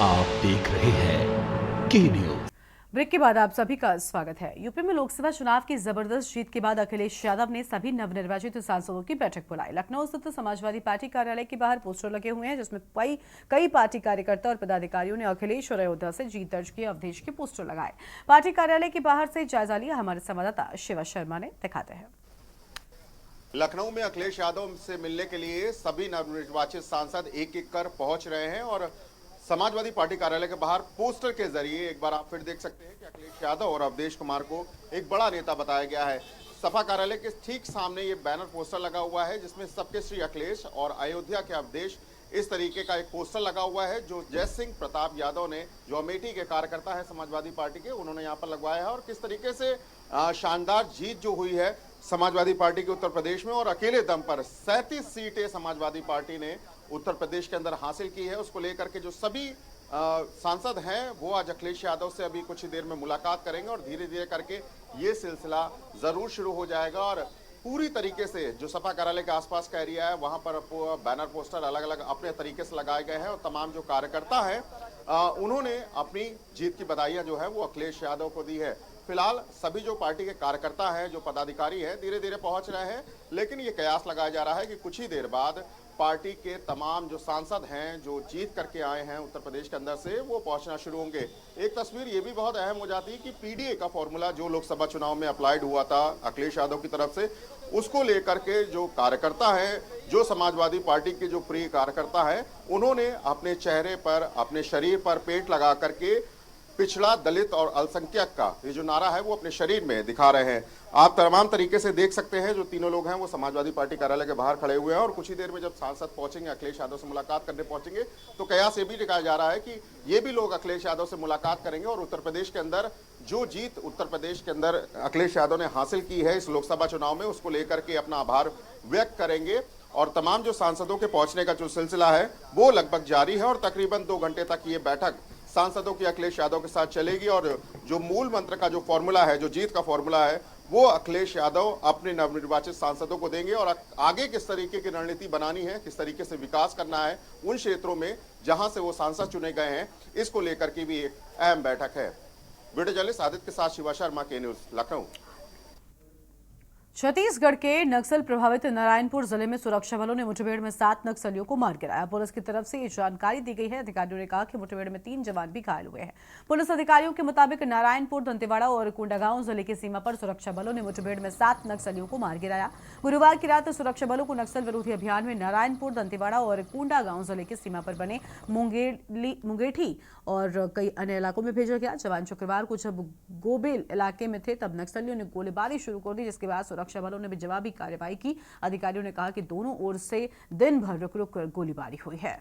आप देख रहे हैं के न्यूज। ब्रेक के बाद आप सभी का स्वागत है। यूपी में लोकसभा चुनाव की जबरदस्त जीत के बाद अखिलेश यादव ने सभी नवनिर्वाचित सांसदों की बैठक बुलाई। लखनऊ स्थित समाजवादी पार्टी कार्यालय के बाहर पोस्टर लगे हुए हैं जिसमें कई पार्टी कार्यकर्ता और पदाधिकारियों ने अखिलेश और अयोध्या से जीत दर्ज की अवधेश के पोस्टर लगाए। पार्टी कार्यालय के बाहर से जायजा लिया हमारे संवाददाता शिवा शर्मा ने, दिखाते हैं। लखनऊ में अखिलेश यादव से मिलने के लिए सभी नवनिर्वाचित सांसद एक एक कर पहुंच रहे हैं और समाजवादी पार्टी कार्यालय के बाहर पोस्टर के जरिए एक बार आप फिर देख सकते हैं कि अखिलेश यादव और अवधेश कुमार को एक बड़ा नेता बताया गया है। सपा कार्यालय के ठीक सामने ये बैनर पोस्टर लगा हुआ है जिसमें सबके श्री अखिलेश और अयोध्या के अवधेश, इस तरीके का एक पोस्टर लगा हुआ है जो जय सिंह प्रताप यादव ने, जो अमेठी के कार्यकर्ता है समाजवादी पार्टी के, उन्होंने यहाँ पर लगवाया है। और किस तरीके से शानदार जीत जो हुई है समाजवादी पार्टी के उत्तर प्रदेश में और अकेले दम पर 37 सीटें समाजवादी पार्टी ने उत्तर प्रदेश के अंदर हासिल की है, उसको लेकर के जो सभी सांसद हैं वो आज अखिलेश यादव से अभी कुछ ही देर में मुलाकात करेंगे और धीरे धीरे करके ये सिलसिला जरूर शुरू हो जाएगा। और पूरी तरीके से जो सपा कार्यालय के आसपास का एरिया है वहां पर बैनर पोस्टर अलग अलग अपने तरीके से लगाए गए हैं और तमाम जो कार्यकर्ता हैं उन्होंने अपनी जीत की बधाइयां जो है वो अखिलेश यादव को दी है। फिलहाल सभी जो पार्टी के कार्यकर्ता हैं, जो पदाधिकारी हैं, धीरे धीरे पहुंच रहे हैं, लेकिन ये कयास लगाया जा रहा है कि कुछ ही देर बाद पार्टी के तमाम जो सांसद हैं जो जीत करके आए हैं उत्तर प्रदेश के अंदर से, वो पहुंचना शुरू होंगे। एक तस्वीर ये भी बहुत अहम हो जाती है कि पीडीए का फॉर्मूला जो लोकसभा चुनाव में अप्लाइड हुआ था अखिलेश यादव की तरफ से, उसको लेकर के जो कार्यकर्ता हैं, जो समाजवादी पार्टी के जो प्रिय कार्यकर्ता हैं, उन्होंने अपने चेहरे पर, अपने शरीर पर पेंट लगा करके पिछड़ा, दलित और अल्पसंख्यक का ये जो नारा है वो अपने शरीर में दिखा रहे हैं। आप तमाम तरीके से देख सकते हैं जो तीनों लोग हैं वो समाजवादी पार्टी कार्यालय के बाहर खड़े हुए हैं और कुछ ही देर में जब सांसद पहुंचेंगे, अखिलेश यादव से मुलाकात करने पहुंचेंगे, तो कयास ये भी दिखाया जा रहा है कि ये भी लोग अखिलेश यादव से मुलाकात करेंगे और उत्तर प्रदेश के अंदर जो जीत उत्तर प्रदेश के अंदर अखिलेश यादव ने हासिल की है इस लोकसभा चुनाव में, उसको लेकर के अपना आभार व्यक्त करेंगे। और तमाम जो सांसदों के पहुंचने का जो सिलसिला है वो लगभग जारी है और तकरीबन 2 घंटे तक ये बैठक सांसदों की अखिलेश यादव के साथ चलेगी और जो मूल मंत्र का जो फॉर्मूला है, जो जीत का फॉर्मूला है, वो अखिलेश यादव अपने नवनिर्वाचित सांसदों को देंगे और आगे किस तरीके की रणनीति बनानी है, किस तरीके से विकास करना है उन क्षेत्रों में जहां से वो सांसद चुने गए हैं, इसको लेकर की भी एक अहम बैठक है। वीडियो जर्नलिस्ट आदित्य के साथ शिवा शर्मा, के न्यूज, लखनऊ। छत्तीसगढ़ के नक्सल प्रभावित नारायणपुर जिले में सुरक्षा बलों ने मुठभेड़ में 7 नक्सलियों को मार गिराया। पुलिस की तरफ से ये जानकारी दी गई है। अधिकारियों ने कहा कि मुठभेड़ में 3 जवान भी घायल हुए हैं। पुलिस अधिकारियों के मुताबिक नारायणपुर, दंतेवाड़ा और कोंडागांव जिले की सीमा पर सुरक्षा बलों ने मुठभेड़ में 7 नक्सलियों को मार गिराया। गुरुवार की रात सुरक्षा बलों को नक्सल विरोधी अभियान में नारायणपुर, दंतेवाड़ा और कोंडागांव जिले की सीमा पर बने मुंगेठी और कई अन्य इलाकों में भेजा गया। जवान शुक्रवार को जब गोबेल इलाके में थे तब नक्सलियों ने गोलीबारी शुरू कर दी, जिसके बाद सुरक्षा बलों ने भी जवाबी कार्रवाई की। अधिकारियों ने कहा कि दोनों ओर से दिन भर रुक रुक कर गोलीबारी हुई है।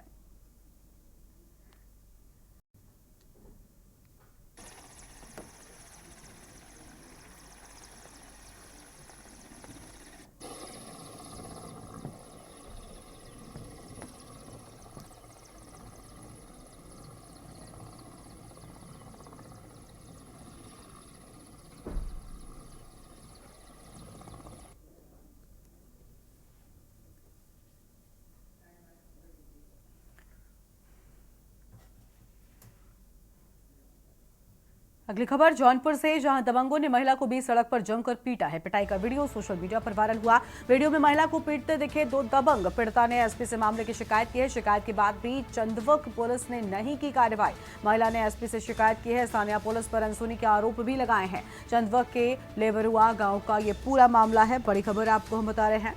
अगली खबर जौनपुर से, जहां दबंगों ने महिला को बीच सड़क पर जमकर पीटा है। पिटाई का वीडियो सोशल मीडिया पर वायरल हुआ। वीडियो में महिला को पीटते दिखे 2 दबंग। पीड़िता ने एसपी से मामले की शिकायत की है। शिकायत के बाद भी चंदवक पुलिस ने नहीं की कार्रवाई। महिला ने एसपी से शिकायत की है। स्थानीय पुलिस पर अनसुनी के आरोप भी लगाए हैं। चंदवक के लेवरुआ गाँव का ये पूरा मामला है। बड़ी खबर आपको हम बता रहे हैं।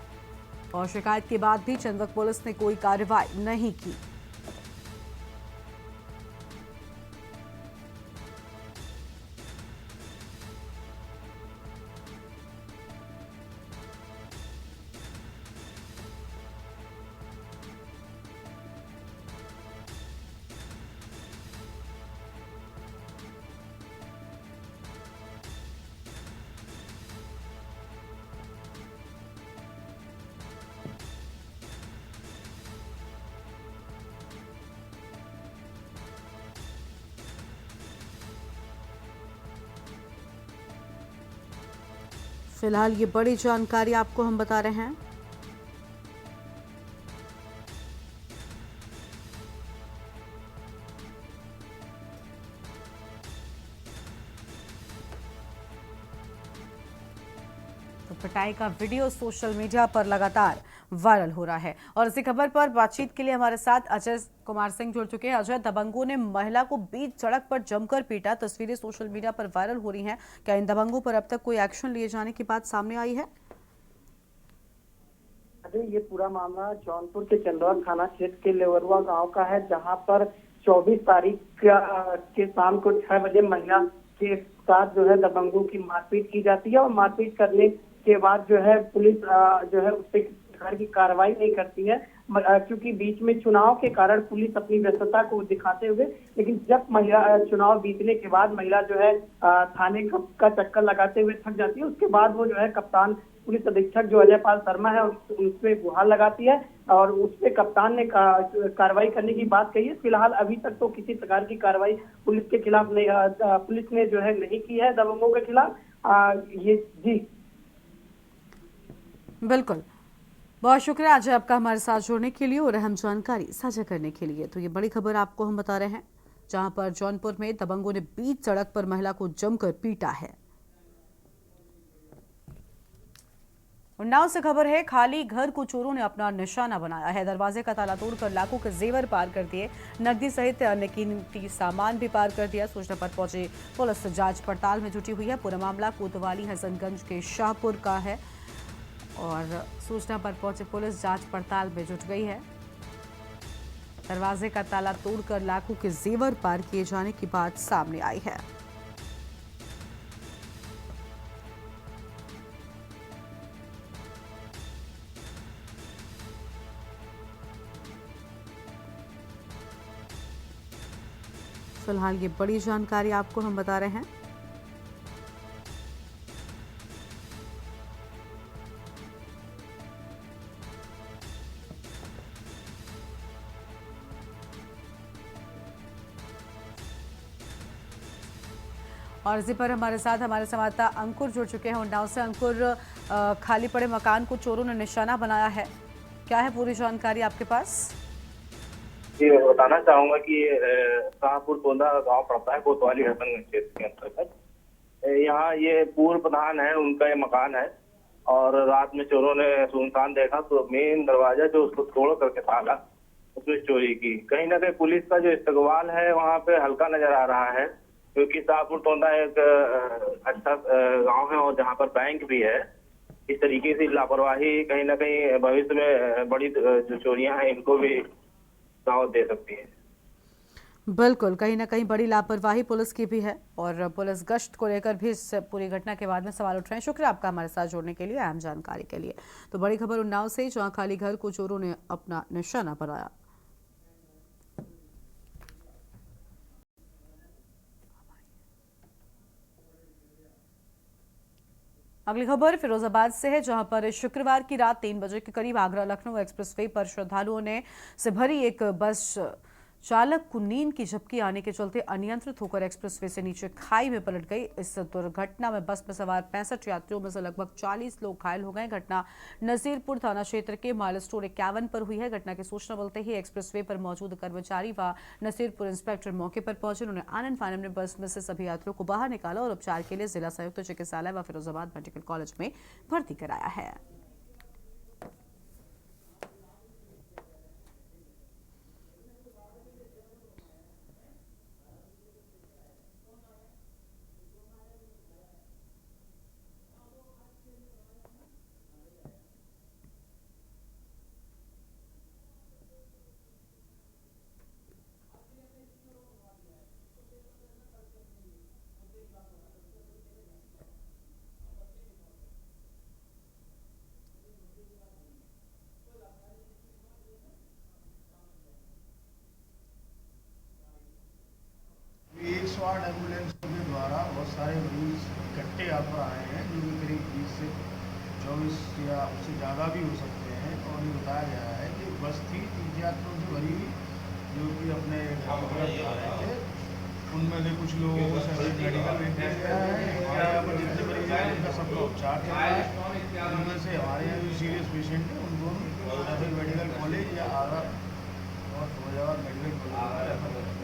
और शिकायत के बाद भी चंदवक पुलिस ने कोई कार्रवाई नहीं की। फिलहाल ये बड़ी जानकारी आपको हम बता रहे हैं। तो पिटाई का वीडियो सोशल मीडिया पर लगातार वायरल हो रहा है। और इसी खबर पर बातचीत के लिए हमारे साथ अजय कुमार सिंह जुड़ चुके हैं। अजय, दबंगों ने महिला को बीच सड़क पर जमकर पीटा, तस्वीरें सोशल मीडिया पर वायरल हो रही हैं। क्या इन दबंगों पर अब तक कोई एक्शन लिए जाने की बात सामने आई है? अजय, ये पूरा मामला जौनपुर के चंदौर थाना क्षेत्र के लेवरुआ गांव का है, जहां पर 24 तारीख के शाम को 6 बजे महिला के साथ जो है दबंगों की मारपीट की जाती है। और मारपीट करने के बाद जो है पुलिस जो है उस पर की कार्रवाई नहीं करती है, क्योंकि बीच में चुनाव के कारण पुलिस अपनी व्यस्तता को दिखाते हुए, लेकिन जब महिला चुनाव बीतने के बाद महिला जो है थाने का चक्कर लगाते हुए थक जाती है, उसके बाद वो जो है कप्तान पुलिस अधीक्षक जो अजय पाल शर्मा है उसपे गुहार लगाती है और उसपे कप्तान ने कार्रवाई करने की बात कही है। फिलहाल अभी तक तो किसी प्रकार की कार्रवाई पुलिस के खिलाफ नहीं, पुलिस ने जो है नहीं की है दबंगों के खिलाफ। ये जी बिल्कुल, बहुत शुक्रिया अजय आपका हमारे साथ जुड़ने के लिए और अहम जानकारी साझा करने के लिए। तो ये बड़ी खबर आपको हम बता रहे हैं, जहां पर जौनपुर में दबंगों ने बीच सड़क पर महिला को जमकर पीटा है। उन्नाव से खबर है, खाली घर को चोरों ने अपना निशाना बनाया है। दरवाजे का ताला तोड़कर लाखों के जेवर पार कर दिए, नकदी सहित अन्य कीमती सामान भी पार कर दिया। सूचना पर पहुंची पुलिस जांच पड़ताल में जुटी हुई है। पूरा मामला कोतवाली हसनगंज के शाहपुर का है और सूचना पर पहुंची पुलिस जांच पड़ताल में जुट गई है। दरवाजे का ताला तोड़कर लाखों के जेवर पार किए जाने की बात सामने आई है। फिलहाल ये बड़ी जानकारी आपको हम बता रहे हैं। और इसी पर हमारे साथ हमारे संवाददाता अंकुर जुड़ चुके हैं उन्नाव से। अंकुर, खाली पड़े मकान को चोरों ने निशाना बनाया है, क्या है पूरी जानकारी आपके पास? जी, मैं बताना चाहूंगा कि शाहपुर तोंदा गांव पड़ता है कोतवाली हसनगंज क्षेत्र के अंतर्गत। यहाँ ये पूर्व प्रधान है, उनका ये मकान है और रात में चोरों ने सुनसान देखा तो मेन दरवाजा जो उसको तोड़ करके ताला, उसमें चोरी की। कहीं ना कहीं पुलिस का जो इस्तकबाल है वहाँ पे हल्का नजर आ रहा है, क्योंकि शाहपुर तोंदा एक अच्छा गांव है और जहाँ पर बैंक भी है। इस तरीके से लापरवाही कहीं ना कहीं भविष्य में बड़ी जो चोरियां हैं इनको भी दावत दे सकती है। बिल्कुल, कहीं ना कहीं बड़ी लापरवाही पुलिस की भी है और पुलिस गश्त को लेकर भी इस पूरी घटना के बाद में सवाल उठ रहे हैं। शुक्रिया आपका हमारे साथ जुड़ने के लिए, अहम जानकारी के लिए। तो बड़ी खबर उन्नाव से, जहां खाली घर को चोरों ने अपना निशाना बनाया। अगली खबर फिरोजाबाद से है, जहां पर शुक्रवार की रात 3 बजे के करीब आगरा लखनऊ एक्सप्रेसवे पर श्रद्धालुओं ने से भरी एक बस चालक को नींद की झपकी आने के चलते अनियंत्रित होकर एक्सप्रेसवे से नीचे खाई में पलट गई। इस दुर्घटना में बस में सवार 65 यात्रियों में से लगभग 40 लोग घायल हो गए। घटना नसीरपुर थाना क्षेत्र के माइलस्टोन 51 पर हुई है। घटना की सूचना मिलते ही एक्सप्रेसवे पर मौजूद कर्मचारी व नसीरपुर इंस्पेक्टर मौके पर पहुंचे। उन्होंने आनन फानन में बस में से सभी यात्रियों को बाहर निकाला और उपचार के लिए जिला संयुक्त चिकित्सालय व फिरोजाबाद मेडिकल कॉलेज में भर्ती कराया है। एम्बुलेंस के द्वारा बहुत सारे मरीज इकट्ठे यहाँ पर आए हैं, जो कि करीब 20 से 24 या उससे ज़्यादा भी हो सकते हैं। और ये बताया गया है कि बस थी 30 यात्रियों से भरी हुई, जो कि अपने घर तरफ जा रहे थे। उनमें से कुछ लोगों को सभी मेडिकल में भेज गया है। हमारे यहाँ पर जितने मरीज हैं उनका सबका उपचार चल रहा है। उनमें से हमारे यहाँ जो सीरियस पेशेंट हैं उनको हम मेडिकल कॉलेज या आगरा और फिरोजाबाद मेडिकल कॉलेज।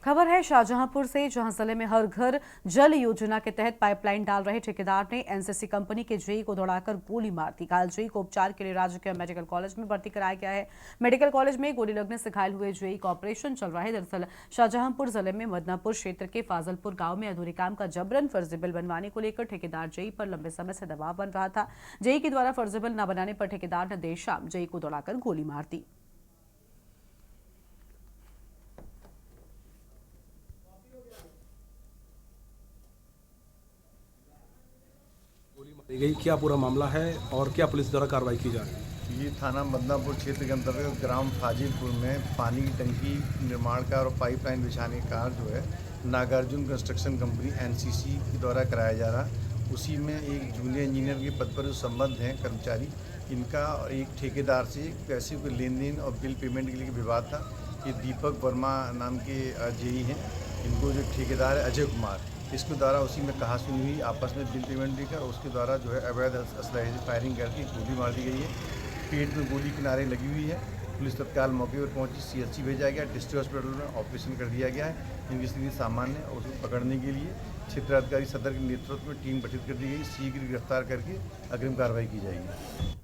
खबर है शाहजहांपुर से, जहां जिले में हर घर जल योजना के तहत पाइपलाइन डाल रहे ठेकेदार ने एनसीसी कंपनी के जेई को दौड़ाकर गोली मार दी। घायल जेई को उपचार के लिए राजकीय मेडिकल कॉलेज में भर्ती कराया गया है। मेडिकल कॉलेज में गोली लगने से घायल हुए जेई का ऑपरेशन चल रहा है। दरअसल शाहजहांपुर जिले में मदनापुर क्षेत्र के फाजलपुर गांव में अधूरे काम का जबरन फर्जी बिल बनवाने को लेकर ठेकेदार जेई पर लंबे समय से दबाव बन रहा था। जेई के द्वारा फर्जी बिल न बनाने पर ठेकेदार ने देर शाम जेई को दौड़ाकर गोली मार दी। गई, क्या पूरा मामला है और क्या पुलिस द्वारा कार्रवाई की जा रही है? ये थाना बदनापुर क्षेत्र के अंतर्गत ग्राम फाजिलपुर में पानी की टंकी निर्माण का और पाइपलाइन बिछाने का कार्य जो है नागार्जुन कंस्ट्रक्शन कंपनी एनसीसी के द्वारा कराया जा रहा। उसी में एक जूनियर इंजीनियर के पद पर जो संबंध हैं कर्मचारी, इनका एक ठेकेदार से पैसे के लेन देन और बिल पेमेंट के लिए विवाद था। ये दीपक वर्मा नाम के जेई हैं, इनको जो ठेकेदार है अजय कुमार, इसके द्वारा उसी में कहासुनी हुई, आपस में बिल पेमेंट देकर उसके द्वारा जो है अवैध असलहे से फायरिंग करके गोली मार दी गई है। पेट में गोली किनारे लगी हुई है। पुलिस तत्काल मौके पर पहुंची, सीएचसी भेजा गया, डिस्ट्रिक्ट हॉस्पिटल में ऑपरेशन कर दिया गया है। इनकी स्थिति सामान्य है और उसको पकड़ने के लिए क्षेत्राधिकारी सदर के नेतृत्व में टीम गठित कर दी गई। शीघ्र गिरफ्तार करके अग्रिम कार्रवाई की जाएगी।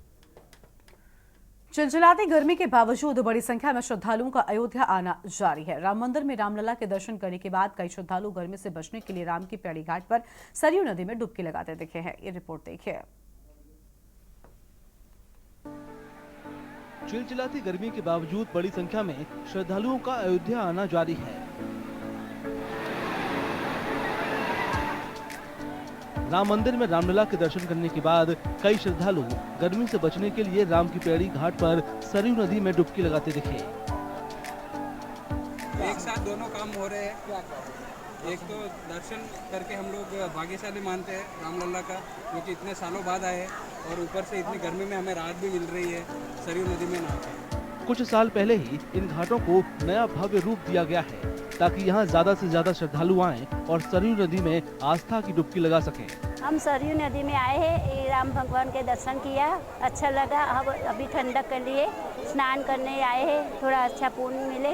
चिलचिलाती गर्मी के बावजूद बड़ी संख्या में श्रद्धालुओं का अयोध्या आना जारी है। राम मंदिर में रामलला के दर्शन करने के बाद कई श्रद्धालु गर्मी से बचने के लिए राम की पैड़ी घाट पर सरयू नदी में डुबकी लगाते दिखे हैं। ये रिपोर्ट देखिए। चिलचिलाती गर्मी के बावजूद बड़ी संख्या में श्रद्धालुओं का अयोध्या आना जारी है। राम मंदिर में रामलला के दर्शन करने के बाद कई श्रद्धालु गर्मी से बचने के लिए राम की पैड़ी घाट पर सरयू नदी में डुबकी लगाते दिखे। एक साथ दोनों काम हो रहे हैं। एक तो दर्शन करके हम लोग भाग्यशाली मानते हैं रामलला का, क्योंकि इतने सालों बाद आए और ऊपर से इतनी गर्मी में हमें राहत भी मिल रही है सरयू नदी में नहाकर। कुछ साल पहले ही इन घाटों को नया भव्य रूप दिया गया है। ताकि यहाँ ज्यादा से ज्यादा श्रद्धालु आएं और सरयू नदी में आस्था की डुबकी लगा सकें। हम सरयू नदी में आए हैं, राम भगवान के दर्शन किया, अच्छा लगा। अब अभी ठंडक के लिए स्नान करने आए हैं, थोड़ा अच्छा पुण्य मिले,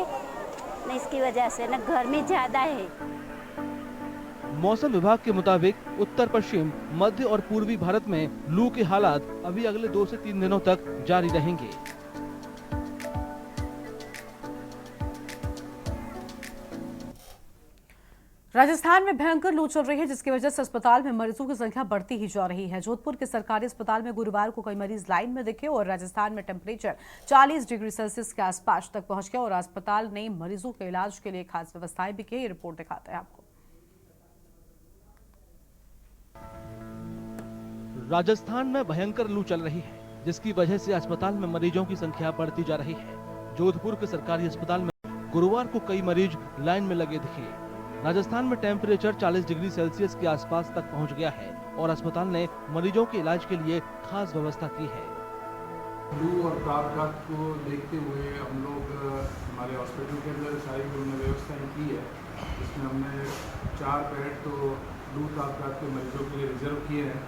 इसकी वजह से न गर्मी ज्यादा है। मौसम विभाग के मुताबिक उत्तर पश्चिम, मध्य और पूर्वी भारत में लू के हालात अभी अगले 2 से 3 दिनों तक जारी रहेंगे। राजस्थान में भयंकर लू चल रही है, जिसकी वजह से अस्पताल में मरीजों की संख्या बढ़ती ही जा रही है। जोधपुर के सरकारी अस्पताल में गुरुवार को कई मरीज लाइन में दिखे और राजस्थान में टेम्परेचर 40 डिग्री सेल्सियस के आसपास तक पहुंच गया और अस्पताल ने मरीजों के इलाज के लिए खास व्यवस्थाएं भी की। ये रिपोर्ट दिखाते हैं आपको। राजस्थान में भयंकर लू चल रही है, जिसकी वजह से अस्पताल में मरीजों की संख्या बढ़ती जा रही है। जोधपुर के सरकारी अस्पताल में गुरुवार को कई मरीज लाइन में लगे दिखे। राजस्थान में टेम्परेचर 40 डिग्री सेल्सियस के आसपास तक पहुंच गया है और अस्पताल ने मरीजों के इलाज के लिए खास व्यवस्था की है। लू और तापघात को देखते हुए हम लोग हमारे हॉस्पिटल के अंदर सारी व्यवस्थाएं की है। इसमें हमने 4 बेड तो लू तापघात के मरीजों के लिए रिजर्व किए हैं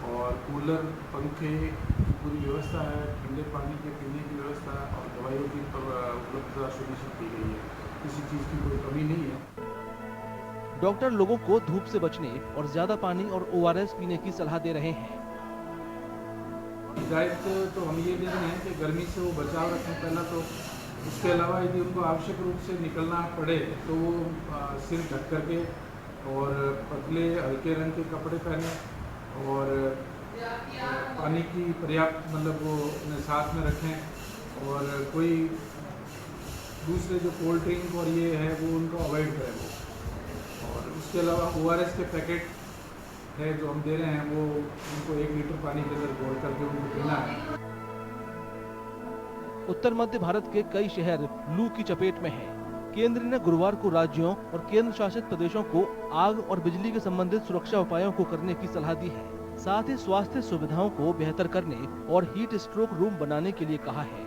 और कूलर, पंखे की पूरी व्यवस्था है, ठंडे पानी के पीने की व्यवस्था और दवाइयों की उपलब्धता सुनिश्चित की गई है। किसी चीज़ की कोई कमी नहीं है। डॉक्टर लोगों को धूप से बचने और ज्यादा पानी और ORS पीने की सलाह दे रहे हैं। हिदायत तो हम ये दे रहे हैं कि गर्मी से वो बचाव रखें पहला तो। उसके अलावा यदि उनको आवश्यक रूप से निकलना पड़े तो वो सिर ढक करके और पतले हल्के रंग के कपड़े पहने और पानी की पर्याप्त वो अपने साथ में रखें और कोई दूसरे जो कोल्ड ड्रिंक और ये है वो उनको अवॉइड करें वो। और उसके अलावा ORS के पैकेट है जो हम दे रहे हैं वो उनको 1 लीटर पानी के अंदर घोल करके उनको पीना है। उत्तर मध्य भारत के कई शहर लू की चपेट में हैं। केंद्र ने गुरुवार को राज्यों और केंद्र शासित प्रदेशों को आग और बिजली के संबंधित सुरक्षा उपायों को करने की सलाह दी है। साथ ही स्वास्थ्य सुविधाओं को बेहतर करने और हीट स्ट्रोक रूम बनाने के लिए कहा है।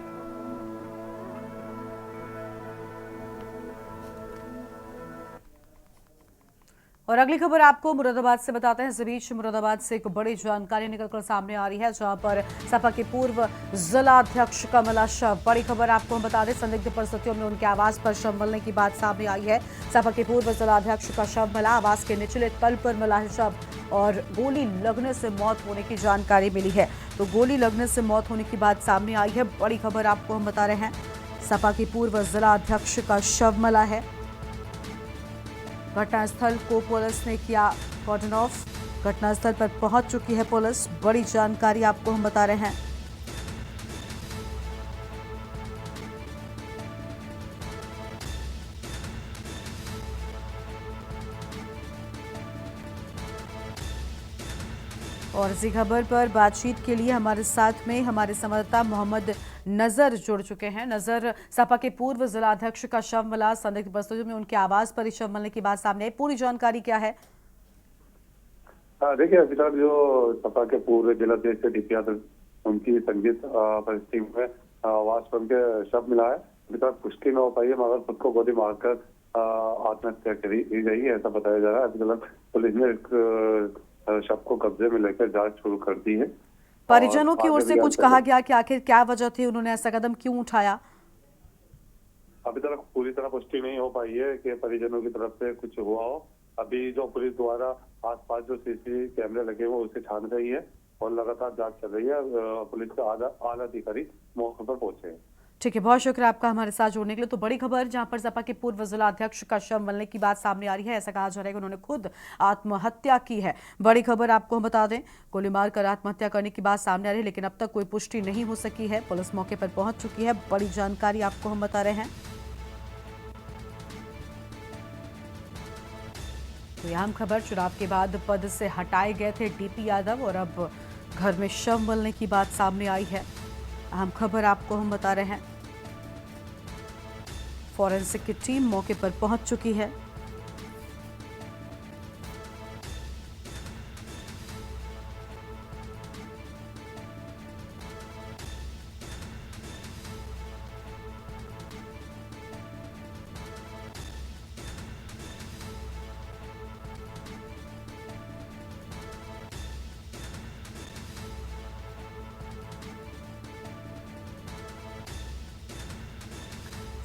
और अगली खबर आपको मुरादाबाद से बताते हैं। इस बीच मुरादाबाद से एक बड़ी जानकारी निकलकर सामने आ रही है, जहां पर सपा के पूर्व जिलाध्यक्ष का मिला शव। बड़ी खबर आपको हम बता दें, संदिग्ध परिस्थितियों में उनके आवास पर शव मिलने की बात सामने आई है। सपा के पूर्व जिलाध्यक्ष का शव मिला, आवास के निचले तल पर मिला है शव और गोली लगने से मौत होने की जानकारी मिली है। तो गोली लगने से मौत होने की बात सामने आई है। बड़ी खबर आपको हम बता रहे हैं, सपा के पूर्व जिलाध्यक्ष का शव मिला है। घटनास्थल को पुलिस ने किया कॉर्डन ऑफ। घटनास्थल पर पहुंच चुकी है पुलिस। बड़ी जानकारी आपको हम बता रहे हैं। और इसी खबर पर बातचीत के लिए हमारे साथ में हमारे संवाददाता मोहम्मद नजर जुड़ चुके हैं। नजर, सपा के पूर्व जिलाध्यक्ष का शव मिला, संदिग्ध परिस्थितियों में उनके आवास पर ही शव मिलने की बात सामने आई, पूरी जानकारी क्या है? देखिए, अभी तक जो सपा के पूर्व जिलाध्यक्ष डीपी यादव उनकी संदिग्ध परिस्थिति में आवास पर उनके शव मिला है। अभी तक पुष्टि न हो पाई है, मगर खुद को गोली मारकर आत्महत्या करी गई है, ऐसा बताया जा रहा है। अभी तक पुलिस ने शव को कब्जे में लेकर जांच शुरू कर दी है। परिजनों की ओर से कुछ कहा गया कि आखिर क्या वजह थी, उन्होंने ऐसा कदम क्यों उठाया? अभी तक पूरी तरह पुष्टि नहीं हो पाई है कि परिजनों की तरफ से कुछ हुआ हो। अभी जो पुलिस द्वारा आसपास जो CCTV कैमरे लगे हुए उसे छान रही है और लगातार जांच चल रही है। पुलिस के आला अधिकारी मौके पर पहुंचे हैं। ठीक है, बहुत शुक्रिया आपका हमारे साथ जुड़ने के लिए। तो बड़ी खबर, जहां पर सपा के पूर्व जिलाध्यक्ष का शव मिलने की बात सामने आ रही है। ऐसा कहा जा रहा है कि उन्होंने खुद आत्महत्या की है। बड़ी खबर आपको हम बता दें, गोली मारकर आत्महत्या करने की बात सामने आ रही है, लेकिन अब तक कोई पुष्टि नहीं हो सकी है। पुलिस मौके पर पहुंच चुकी है। बड़ी जानकारी आपको हम बता रहे हैं। तो अहम खबर, चुनाव के बाद पद से हटाए गए थे डीपी यादव और अब घर में शव मिलने की बात सामने आई है। अहम खबर आपको हम बता रहे हैं। फॉरेंसिक की टीम मौके पर पहुंच चुकी है।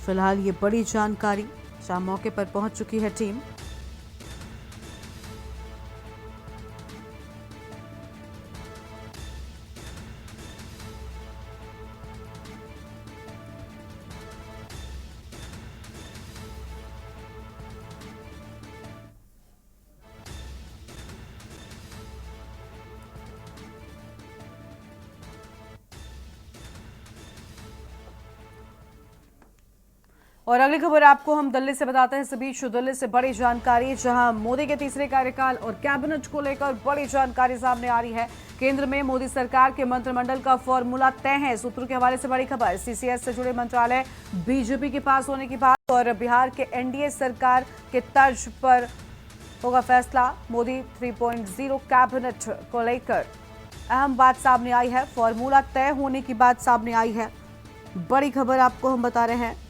फिलहाल ये बड़ी जानकारी, जहां मौके पर पहुंच चुकी है टीम। और अगली खबर आपको हम दिल्ली से बताते हैं। इस बीच दिल्ली से बड़ी जानकारी, जहां मोदी के तीसरे कार्यकाल और कैबिनेट को लेकर बड़ी जानकारी सामने आ रही है। केंद्र में मोदी सरकार के मंत्रिमंडल का फॉर्मूला तय है। सूत्रों के हवाले से बड़ी खबर, सीसीएस से जुड़े मंत्रालय बीजेपी के पास होने की बात, और बिहार के एनडीए सरकार के तर्ज पर होगा फैसला। मोदी 3.0 कैबिनेट को लेकर अहम बात सामने आई है। फॉर्मूला तय होने की बात सामने आई है। बड़ी खबर आपको हम बता रहे हैं।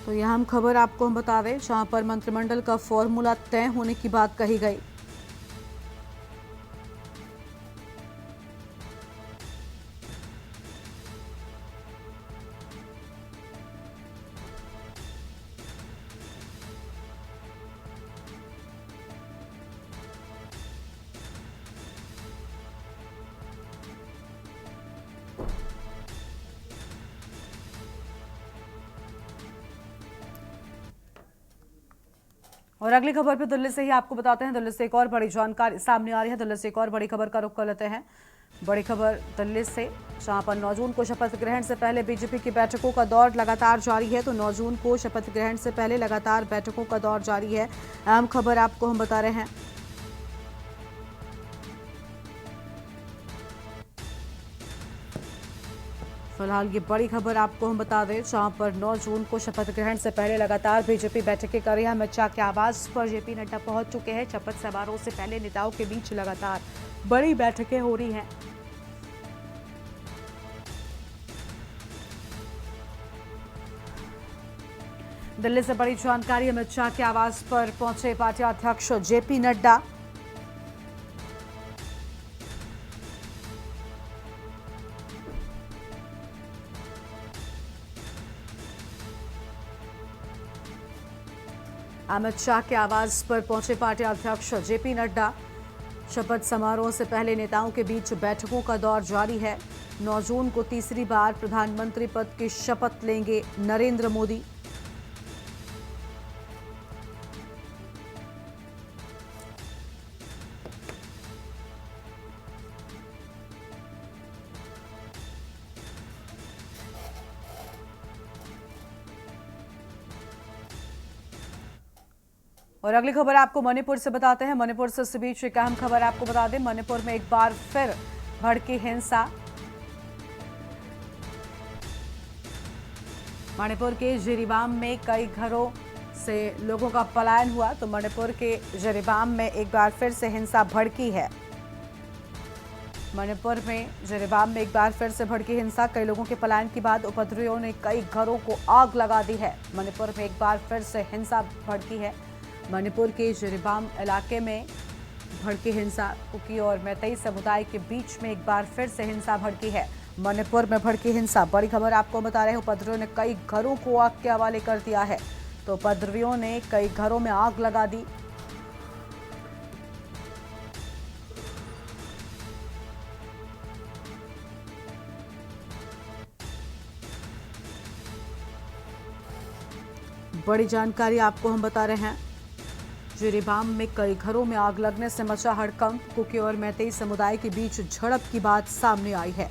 तो यह हम खबर आपको हम बता दें, जहां पर मंत्रिमंडल का फॉर्मूला तय होने की बात कही गई। और अगली खबर पे दिल्ली से ही आपको बताते हैं। दिल्ली से एक और बड़ी जानकारी सामने आ रही है। दिल्ली से एक और बड़ी खबर का रुख कर लेते हैं। बड़ी खबर दिल्ली से, जहां पर 9 जून को शपथ ग्रहण से पहले बीजेपी की बैठकों का दौर लगातार जारी है। तो 9 जून को शपथ ग्रहण से पहले लगातार बैठकों का दौर जारी है। अहम खबर आपको हम बता रहे हैं। फिलहाल ये बड़ी खबर आपको हम बता दें, जहां पर 9 जून को शपथ ग्रहण से पहले लगातार बीजेपी बैठकें कर रही है। अमित शाह के आवास पर जेपी नड्डा पहुंच चुके हैं। शपथ समारोह से पहले नेताओं के बीच लगातार बड़ी बैठकें हो रही हैं। दिल्ली से बड़ी जानकारी, अमित शाह के आवास पर पहुंचे पार्टी अध्यक्ष जेपी नड्डा। अमित शाह के आवास पर पहुंचे पार्टी अध्यक्ष जेपी नड्डा। शपथ समारोह से पहले नेताओं के बीच बैठकों का दौर जारी है। 9 जून को तीसरी बार प्रधानमंत्री पद की शपथ लेंगे नरेंद्र मोदी। और अगली खबर आपको मणिपुर से बताते हैं। मणिपुर से इस बीच एक अहम खबर आपको बता दें। मणिपुर में एक बार फिर भड़की हिंसा। मणिपुर के जिरीबाम में कई घरों से लोगों का पलायन हुआ। तो मणिपुर के जिरीबाम में एक बार फिर से हिंसा भड़की है। मणिपुर में जिरीबाम में एक बार फिर से भड़की हिंसा। कई लोगों के पलायन के बाद उपद्रवियों ने कई घरों को आग लगा दी है। मणिपुर में एक बार फिर से हिंसा भड़की है। मणिपुर के जिरीबाम इलाके में भड़की हिंसा। कुकी और मैतेई समुदाय के बीच में एक बार फिर से हिंसा भड़की है। मणिपुर में भड़की हिंसा। बड़ी खबर आपको बता रहे हैं। उपद्रवियों ने कई घरों को आग के हवाले कर दिया है। तो उपद्रवियों ने कई घरों में आग लगा दी। बड़ी जानकारी आपको हम बता रहे हैं। जिरीबाम में कई घरों में आग लगने से मचा हड़कंप। कुकी और मैतेई समुदाय के बीच झड़प की बात सामने आई है।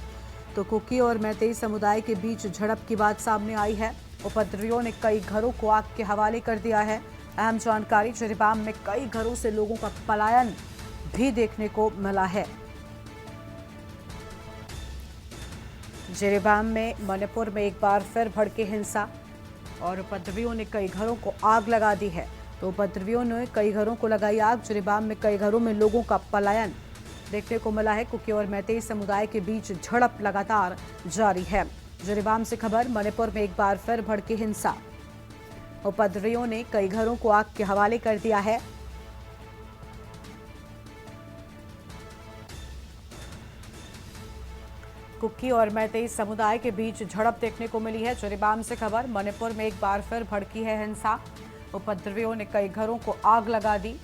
तो कुकी और मैतेई समुदाय के बीच झड़प की बात सामने आई है। उपद्रवियों ने कई घरों को आग के हवाले कर दिया है। अहम जानकारी, जिरीबाम में कई घरों से लोगों का पलायन भी देखने को मिला है। जिरीबाम में मणिपुर में एक बार फिर भड़की हिंसा और उपद्रवियों ने कई घरों को आग लगा दी है। तो उपद्रवियों ने कई घरों को लगाई आग। जिरीबाम में कई घरों में लोगों का पलायन देखने को मिला है। कुकी और मैतेई समुदाय के बीच झड़प लगातार जारी है। जिरीबाम से खबर, मणिपुर में एक बार फिर भड़की हिंसा, उपद्रवियों ने कई घरों को आग के हवाले कर दिया है। कुकी और मैतेई समुदाय के बीच झड़प देखने को मिली है। जिरीबाम से खबर, मणिपुर में एक बार फिर भड़की है हिंसा, उपद्रवियों ने कई घरों को आग लगा दी।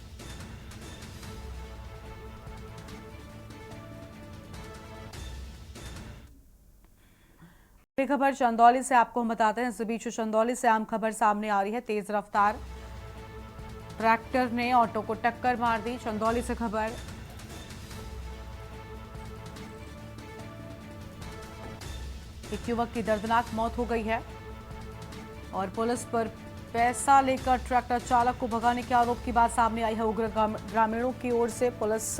खबर चंदौली से आपको हम बताते हैं। इस बीच चंदौली से आम खबर सामने आ रही है। तेज रफ्तार ट्रैक्टर ने ऑटो को टक्कर मार दी। चंदौली से खबर, एक युवक की दर्दनाक मौत हो गई है और पुलिस पर पैसा लेकर ट्रैक्टर चालक को भगाने के आरोप की बात सामने आई है। उग्र ग्रामीणों की ओर से पुलिस,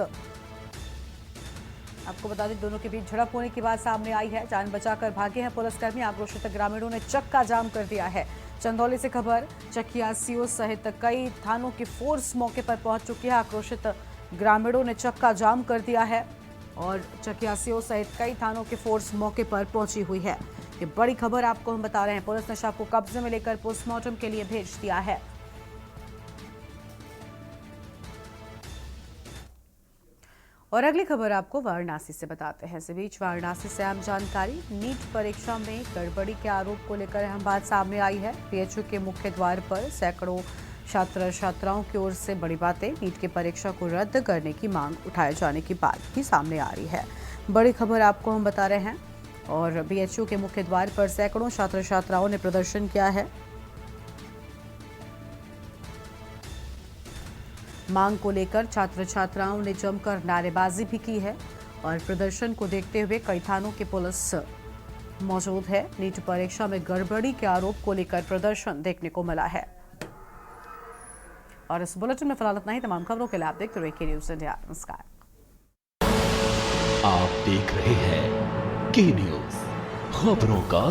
आपको बता दें, दोनों के बीच झड़प होने की बात सामने आई है। जान बचाकर भागे हैं पुलिसकर्मी। आक्रोशित ग्रामीणों ने चक्का जाम कर दिया है। चंदौली से खबर, चकिया सीओ सहित कई थानों की फोर्स मौके पर पहुंच चुकी है। आक्रोशित ग्रामीणों ने चक्का जाम कर दिया है और चकिया सीओ सहित कई थानों की फोर्स मौके पर पहुंची हुई है। ये बड़ी खबर आपको हम बता रहे हैं। पुलिस ने शव को कब्जे में लेकर पोस्टमार्टम के लिए भेज दिया है। और अगली खबर आपको वाराणसी से बताते हैं। इस बीच वाराणसी से अहम जानकारी, नीट परीक्षा में गड़बड़ी के आरोप को लेकर अहम बात सामने आई है। पीएचयू के मुख्य द्वार पर सैकड़ों छात्र छात्राओं की ओर से बड़ी बातें, नीट की परीक्षा को रद्द करने की मांग उठाए जाने की बात भी सामने आ रही है। बड़ी खबर आपको हम बता रहे हैं। और बीएचयू के मुख्य द्वार पर सैकड़ों छात्र छात्राओं ने प्रदर्शन किया है। मांग को लेकर छात्र छात्राओं ने जमकर नारेबाजी भी की है और प्रदर्शन को देखते हुए कई थानों की पुलिस मौजूद है। नीट परीक्षा में गड़बड़ी के आरोप को लेकर प्रदर्शन देखने को मिला है। और इस बुलेटिन में फिलहाल इतना ही। तमाम खबरों के लिए आप देखते रहिए न्यूज़ इंडिया। नमस्कार। आप देख रहे हैं के न्यूज़, खबरों का